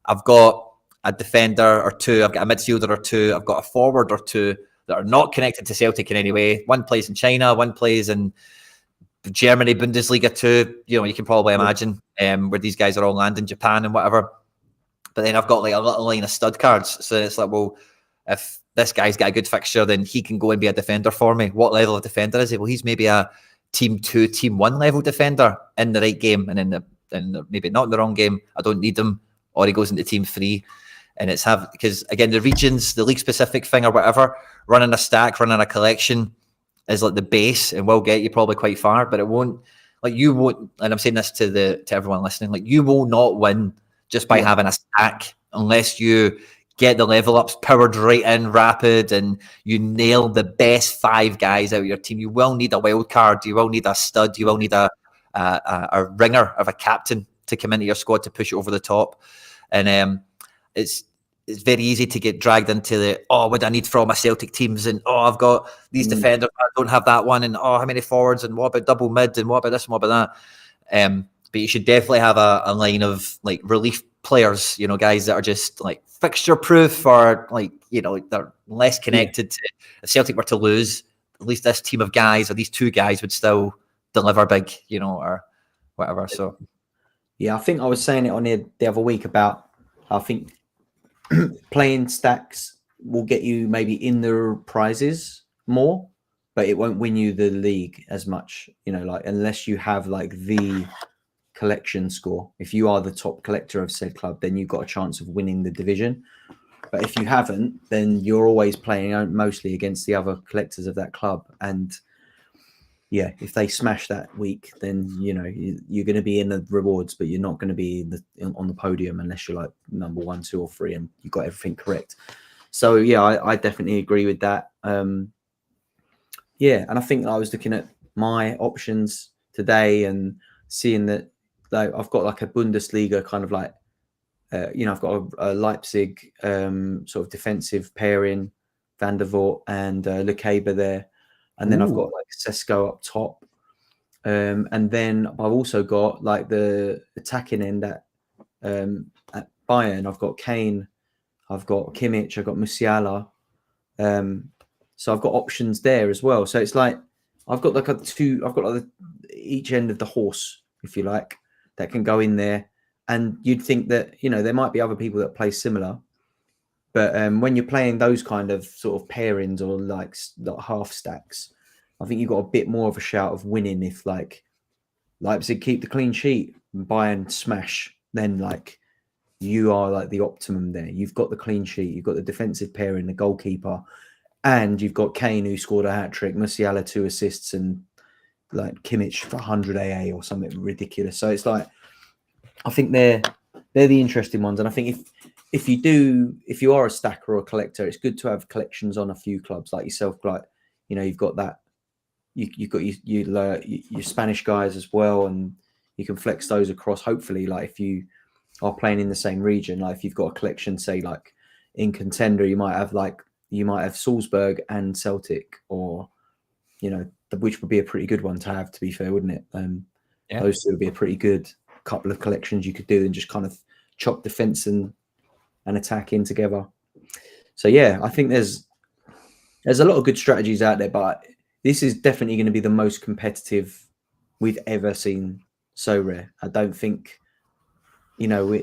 I've got a defender or 2, I've got a midfielder or 2, I've got a forward or 2 that are not connected to Celtic in any way. One plays in China, one plays in Germany, Bundesliga 2. You know, you can probably imagine where these guys are all landing, Japan and whatever. But then I've got like a little line of stud cards. So it's like, well, if this guy's got a good fixture, then he can go and be a defender for me. What level of defender is he? Well, he's maybe a Team 2, Team 1 level defender in the right game, and in the maybe not in the wrong game, I don't need him, or he goes into Team 3. And it's because again, the regions, the league specific thing or whatever, running a stack, running a collection is like the base and will get you probably quite far, but it won't, like you won't, and I'm saying this to everyone listening, like you will not win just by having a stack unless you get the level ups powered right in rapid and you nail the best 5 guys out of your team. You will need a wild card, you will need a stud, you will need a ringer of a captain to come into your squad to push it over the top. And it's very easy to get dragged into what do I need for all my Celtic teams, and I've got these defenders, I don't have that one, and how many forwards, and what about double mid, and what about this and what about that. But you should definitely have a line of like relief players, you know, guys that are just like fixture proof, or like, you know, they're less connected to, if Celtic were to lose, at least this team of guys or these 2 guys would still deliver big, you know, or whatever. So Yeah, I think I was saying it on the other week about, I think playing stacks will get you maybe in the prizes more, but it won't win you the league as much, you know, like unless you have like the collection score. If you are the top collector of said club, then you've got a chance of winning the division. But if you haven't, then you're always playing mostly against the other collectors of that club. And yeah, if they smash that week, then you know you're going to be in the rewards, but you're not going to be on the podium unless you're like number 1, 2, or 3, and you got everything correct. So yeah, I definitely agree with that. Yeah, and I think I was looking at my options today and seeing that like I've got like a Bundesliga kind of like you know, I've got a Leipzig sort of defensive pairing, Van der Voort and Lukeba there. And then I've got like Sesko up top. And then I've also got like the attacking end at Bayern. I've got Kane, I've got Kimmich, I've got Musiala. So I've got options there as well. So it's like I've got like I've got like each end of the horse, if you like, that can go in there. And you'd think that, you know, there might be other people that play similar. But when you're playing those kind of sort of pairings or like half stacks, I think you've got a bit more of a shout of winning if like Leipzig keep the clean sheet, Bayern smash, then like you are like the optimum there. You've got the clean sheet, you've got the defensive pairing, the goalkeeper, and you've got Kane who scored a hat-trick, Musiala 2 assists, and like Kimmich for 100 AA or something ridiculous. So it's like I think they're the interesting ones, and I think if you are a stacker or a collector, it's good to have collections on a few clubs like yourself. Like, you know, you've got that you've got your Spanish guys as well, and you can flex those across. Hopefully, like if you are playing in the same region, like if you've got a collection, say like in Contender, you might have Salzburg and Celtic, or you know, which would be a pretty good one to have. To be fair, wouldn't it? Yeah. Those two would be a pretty good couple of collections you could do and just kind of chop defense and attack in together. So yeah, I think there's a lot of good strategies out there, but this is definitely going to be the most competitive we've ever seen. Sorare. I don't think, you know,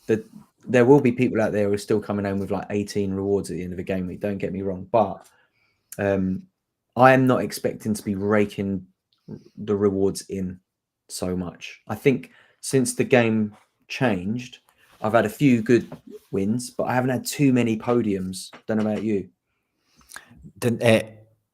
there will be people out there who are still coming home with like 18 rewards at the end of a game week. Don't get me wrong, but I am not expecting to be raking the rewards in so much. I think since the game changed, I've had a few good wins, but I haven't had too many podiums. Don't know about you.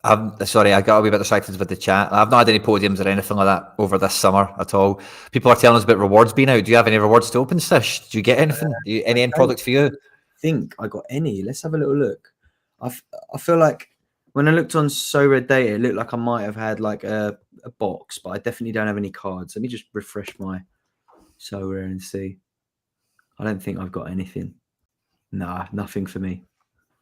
I'm sorry, I got a wee bit distracted with the chat. I've not had any podiums or anything like that over this summer at all. People are telling us about rewards being out. Do you have any rewards to open, Stish? Do you get anything? Any end products for you? I think I got any. Let's have a little look. I feel like when I looked on Sorare data, it looked like I might have had like a box, but I definitely don't have any cards. Let me just refresh my Sorare and see. I don't think I've got anything. Nah, nothing for me.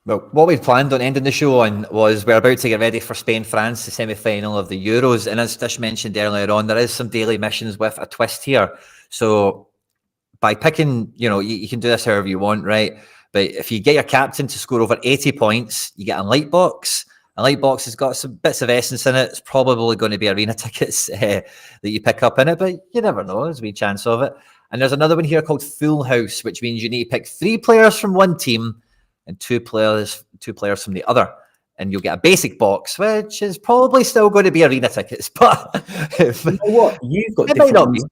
Well, what we'd planned on ending the show on was we're about to get ready for Spain-France, the semi-final of the Euros. And as Stish mentioned earlier on, there is some daily missions with a twist here. So by picking, you know, you can do this however you want, right? But if you get your captain to score over 80 points, you get a light box. A light box has got some bits of essence in it. It's probably going to be arena tickets that you pick up in it, but you never know. There's a wee chance of it. And there's another one here called Full House, which means you need to pick 3 players from one team and 2 players from the other. And you'll get a basic box, which is probably still going to be arena tickets. But you know what? You've got different ones.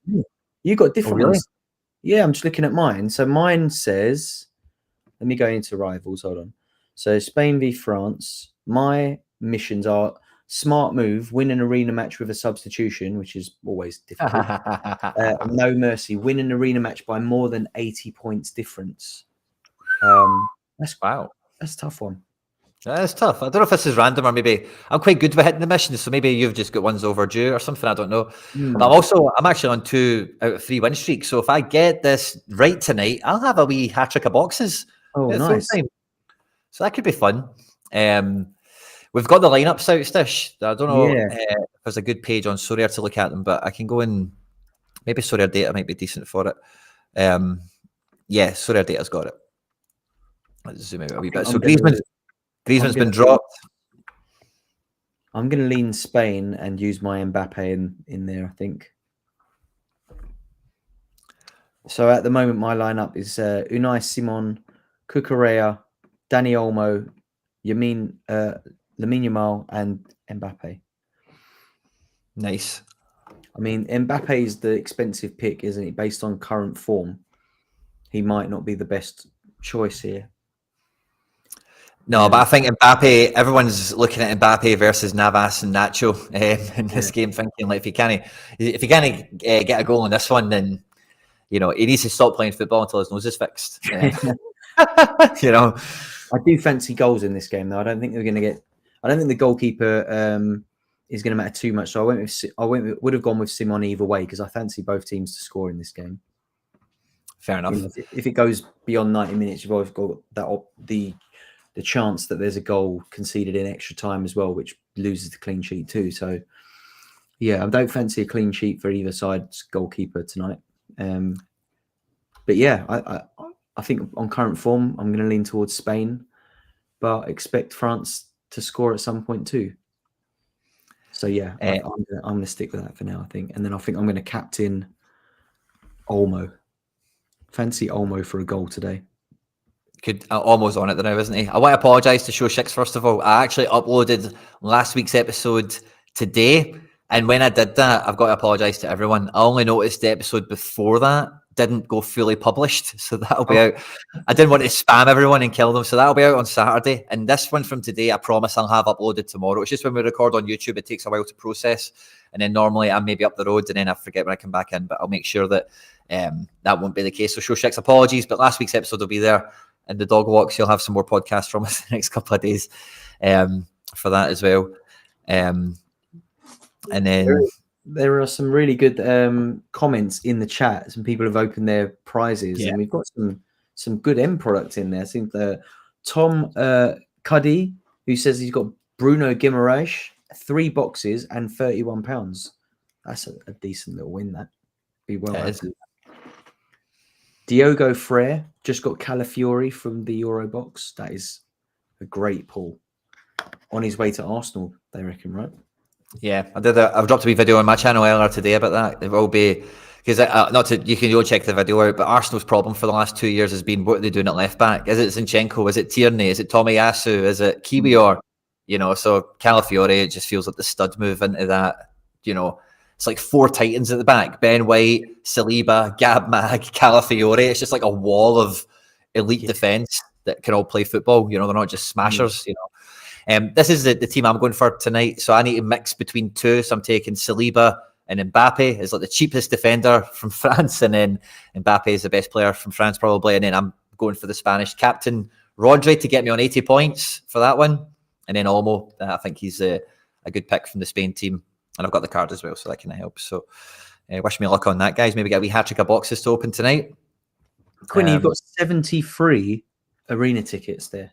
You've got different ones. Yeah, I'm just looking at mine. So mine says, let me go into rivals. Hold on. So Spain v France. My missions are smart move, win an arena match with a substitution, which is always difficult. No mercy, win an arena match by more than 80 points difference. That's a tough one. That's tough. I don't know if this is random or maybe I'm quite good with hitting the missions, so maybe you've just got ones overdue or something. I don't know. But I'm actually on 2 out of 3 win streaks. So if I get this right tonight, I'll have a wee hat trick of boxes. Oh, nice. So that could be fun. We've got the lineups out, Stish. I don't know if there's a good page on Sorare to look at them, but I can go in. Maybe Sorare data might be decent for it. Yeah, Sorare data's got it. Let's zoom out a wee bit. So Griezmann's been dropped. I'm going to lean Spain and use my Mbappe in there, I think. So at the moment, my lineup is Unai Simon, Cucurella, Dani Olmo, Lamine Yamal, and Mbappe. Nice. I mean, Mbappe is the expensive pick, isn't he? Based on current form, he might not be the best choice here. No, but I think Mbappe, everyone's looking at Mbappe versus Navas and Nacho in this game, thinking like if he can't get a goal in this one, then he needs to stop playing football until his nose is fixed. I do fancy goals in this game, though. I don't think the goalkeeper is going to matter too much. So would have gone with Simon either way because I fancy both teams to score in this game. Fair enough. If it goes beyond 90 minutes, you've always got the chance that there's a goal conceded in extra time as well, which loses the clean sheet too. So, yeah, I don't fancy a clean sheet for either side's goalkeeper tonight. But yeah, I think on current form, I'm going to lean towards Spain, but expect France to score at some point too. So yeah, I'm going to stick with that for now, I think. And then I think I'm going to captain Olmo. Fancy Olmo for a goal today. Almost on it now, isn't he? I want to apologise to Show 6 first of all. I actually uploaded last week's episode today, and when I did that, I've got to apologise to everyone. I only noticed the episode before that didn't go fully published, so that'll be out. I didn't want to spam everyone and kill them, so that'll be out on Saturday. And this one from today, I promise I'll have uploaded tomorrow. It's just when we record on YouTube, it takes a while to process, and then normally I'm maybe up the road, and then I forget when I come back in. But I'll make sure that that won't be the case. So Show 6, apologies, but last week's episode will be there. And the dog walks, you'll have some more podcasts from us the next couple of days for that as well. And then there are some really good comments in the chat. Some people have opened their prizes, and we've got some good end products in there. I think Tom Cuddy, who says he's got Bruno Guimaraes, 3 boxes and £31. That's a decent little win. That be well. Diogo Frere just got Calafiori from the Euro box. That is a great pull. On his way to Arsenal, they reckon, right? Yeah, I did. I've dropped a wee video on my channel earlier today about that. It will be because you can go check the video out. But Arsenal's problem for the last 2 years has been what are they doing at left back? Is it Zinchenko? Is it Tierney? Is it Tomiyasu? Is it Kiwior? So Calafiori, it just feels like the stud move into that. It's like 4 titans at the back: Ben White, Saliba, Gab Mag, Calafiori. It's just like a wall of elite defense that can all play football. They're not just smashers. This is the team I'm going for tonight. So I need to mix between 2. So I'm taking Saliba and Mbappe as like the cheapest defender from France, and then Mbappe is the best player from France probably. And then I'm going for the Spanish captain Rodri to get me on 80 points for that one. And then Olmo, I think he's a good pick from the Spain team. And I've got the card as well, so that can help. So wish me luck on that, guys. Maybe get a wee hat-trick of boxes to open tonight. Quinny, you've got 73 arena tickets there.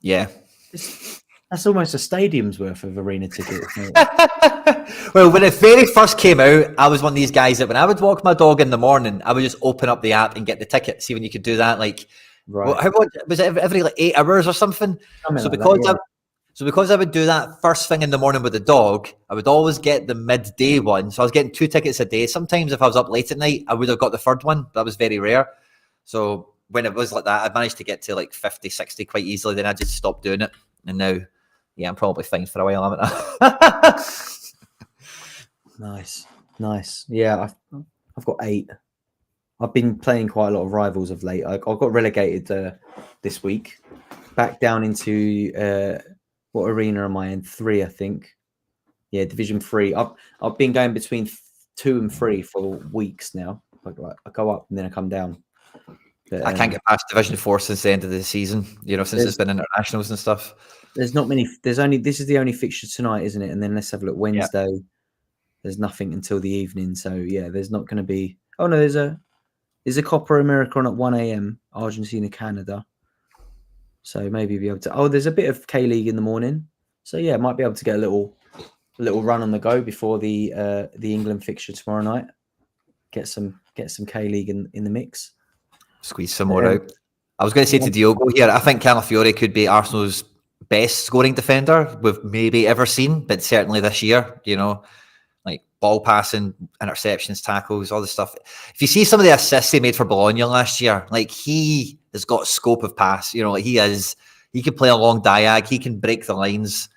Yeah. That's almost a stadium's worth of arena tickets. Well, when it very first came out, I was one of these guys that when I would walk my dog in the morning, I would just open up the app and get the ticket, see when you could do that. Like, right. Was it every 8 hours or something? So because I would do that first thing in the morning with the dog, I would always get the midday one. So I was getting 2 tickets a day. Sometimes if I was up late at night, I would have got the third one. That was very rare. So when it was like that, I managed to get to like 50, 60 quite easily. Then I just stopped doing it. And now, yeah, I'm probably fine for a while, haven't I? Nice. Yeah, I've got 8. I've been playing quite a lot of Rivals of late. I got relegated this week. Back down into... what arena am I in? 3, I think. Yeah, Division 3. I've been going between 2 and 3 for weeks now. I go up and then I come down. But, I can't get past Division 4 since the end of the season. Since it's been internationals and stuff. This is the only fixture tonight, isn't it? And then let's have a look. Wednesday. Yeah. There's nothing until the evening. So yeah, there's not going to be. Oh no, there's a Copa America on at 1 a.m. Argentina, Canada. So maybe be able to. Oh, there's a bit of K-League in the morning. So yeah, might be able to get a little run on the go before the England fixture tomorrow night. Get some K-League in the mix. Squeeze some more out. I was going to say to Diogo here, I think Calafiori could be Arsenal's best scoring defender we've maybe ever seen, but certainly this year. like ball passing, interceptions, tackles, all the stuff. If you see some of the assists he made for Bologna last year, like he has got scope of pass. You know, like he can play a long diag, he can break the lines.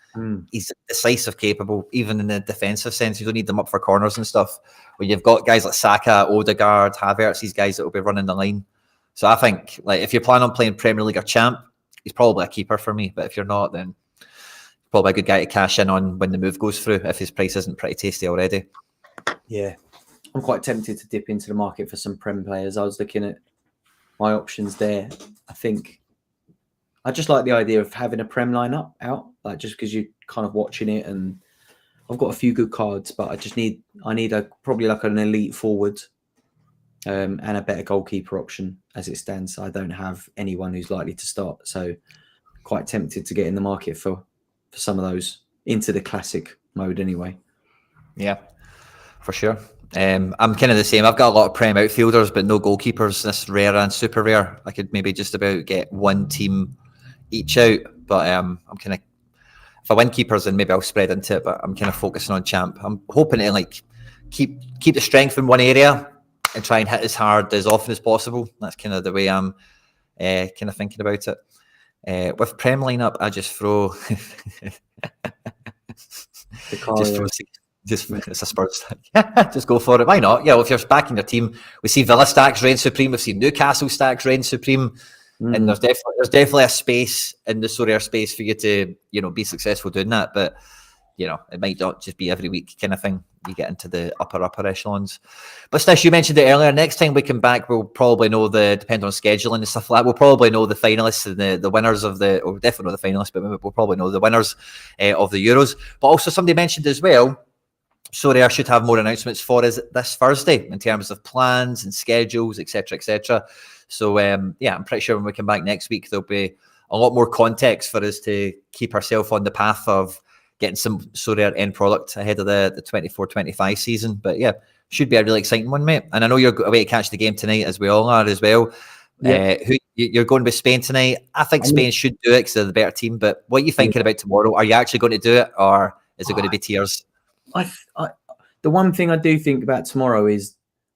He's decisive, capable, even in the defensive sense. You don't need them up for corners and stuff. Where you've got guys like Saka, Odegaard, Havertz, these guys that will be running the line. So I think, like, if you're planning on playing Premier League or Champ, he's probably a keeper for me. But if you're not, then probably a good guy to cash in on when the move goes through, if his price isn't pretty tasty already. Yeah, I'm quite tempted to dip into the market for some Prem players. I was looking at my options there. I think I just like the idea of having a Prem lineup out, like just because you're kind of watching it. And I've got a few good cards, but I need probably like an elite forward and a better goalkeeper option as it stands. I don't have anyone who's likely to start, so quite tempted to get in the market for some of those into the classic mode anyway. Yeah, for sure. I'm kind of the same. I've got a lot of Prem outfielders, but no goalkeepers. This rare and super rare. I could maybe just about get one team each out, but I'm kind of, if I win keepers, then maybe I'll spread into it. But I'm kind of focusing on Champ. I'm hoping to like keep the strength in one area and try and hit as hard as often as possible. That's kind of the way I'm kind of thinking about it. With Prem lineup, I just throw just it's a Spurs stack. Just go for it. Why not? Yeah, well, if you're backing your team, we see Villa stacks reign supreme. We've seen Newcastle stacks reign supreme. And there's definitely a space in the Sorare space for you to, you know, be successful doing that. But, you know, it might not just be every week kind of thing. You get into the upper echelons. But Stish, you mentioned it earlier. Next time we come back, we'll probably know depending on scheduling and stuff like that, we'll probably know the finalists and the winners of or definitely know the finalists, but we'll probably know the winners of the Euros. But also somebody mentioned as well, Sorare should have more announcements for us this Thursday in terms of plans and schedules, etc. So, yeah, I'm pretty sure when we come back next week, there'll be a lot more context for us to keep ourselves on the path of getting some Sorare end product ahead of the 24-25 season. But, yeah, should be a really exciting one, mate. And I know you're away to catch the game tonight, as we all are as well. Yeah. You're going with Spain tonight. I think Spain should do it because they're the better team. But what are you thinking about tomorrow? Are you actually going to do it, or is it going to be tears? The one thing I do think about tomorrow is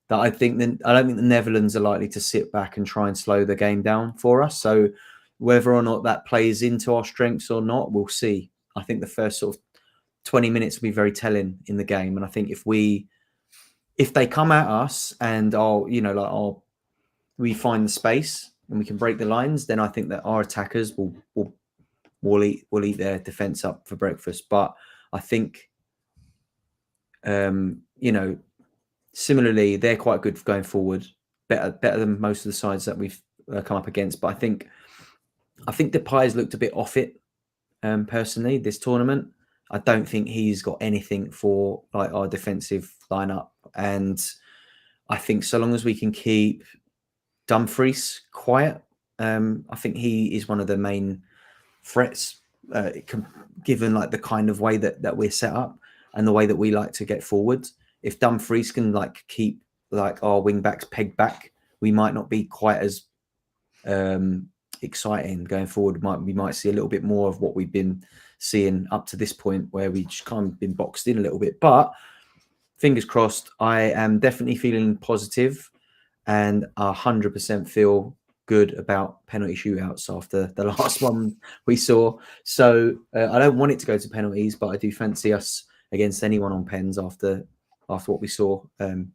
that I don't think the Netherlands are likely to sit back and try and slow the game down for us. So whether or not that plays into our strengths or not, we'll see. I think the first sort of 20 minutes will be very telling in the game. And I think if they come at us and we find the space and we can break the lines, then I think that our attackers will eat their defense up for breakfast. But I think, similarly, they're quite good for going forward, better than most of the sides that we've come up against. But I think Depay's looked a bit off it personally this tournament. I don't think he's got anything for like our defensive lineup, and I think so long as we can keep Dumfries quiet, I think he is one of the main threats, given like the kind of way that we're set up and the way that we like to get forward. If Dumfries can like keep like our wing backs pegged back, we might not be quite as exciting going forward. We might see a little bit more of what we've been seeing up to this point, where we just kind of been boxed in a little bit. But fingers crossed. I am definitely feeling positive, and 100% feel good about penalty shootouts after the last one we saw. So I don't want it to go to penalties, but I do fancy us against anyone on pens after what we saw on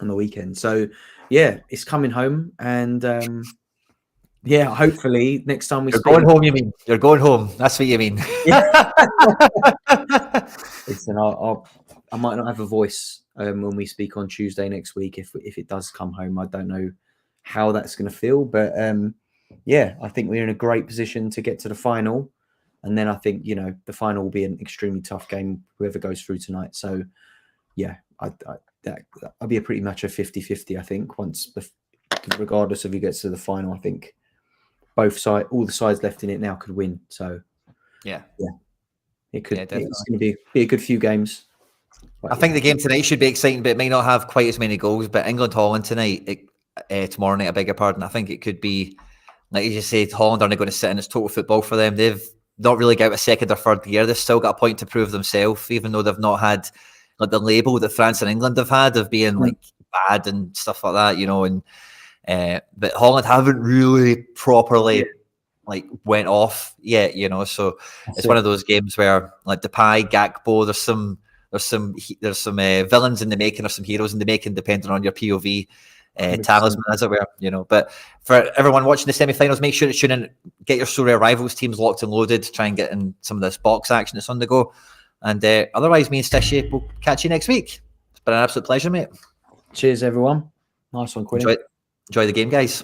the weekend. So yeah, it's coming home, and yeah, hopefully next time we You're going home, you mean? You're going home. That's what you mean. Yeah. Listen, I might not have a voice when we speak on Tuesday next week if it does come home. I don't know how that's going to feel, but yeah, I think we're in a great position to get to the final. And then I think, the final will be an extremely tough game, whoever goes through tonight. So yeah, I'll be pretty much a 50-50, I think, regardless of who gets to the final. I think all the sides left in it now could win. So yeah, it could. It's going to be a good few games. I think the game tonight should be exciting, but it may not have quite as many goals. But England-Holland tonight, tomorrow night, I beg your pardon, I think it could be, like you just said, Holland aren't going to sit in. It's total football for them. They've not really got a second or third gear. They've still got a point to prove themselves, even though they've not had like the label that France and England have had of being like bad and stuff like that, you know, and but Holland haven't really properly like went off yet, you know. So it's one of those games where like Depay, Gakpo, there's some villains in the making or some heroes in the making, depending on your POV. Talisman, as it were, you know. But for everyone watching the semi-finals, make sure to tune in, get your Sorare rivals teams locked and loaded, try and get in some of this box action that's on the go. And otherwise, me and Stishy will catch you next week. It's been an absolute pleasure, mate. Cheers, everyone. Nice one, Quinn. Enjoy the game, guys.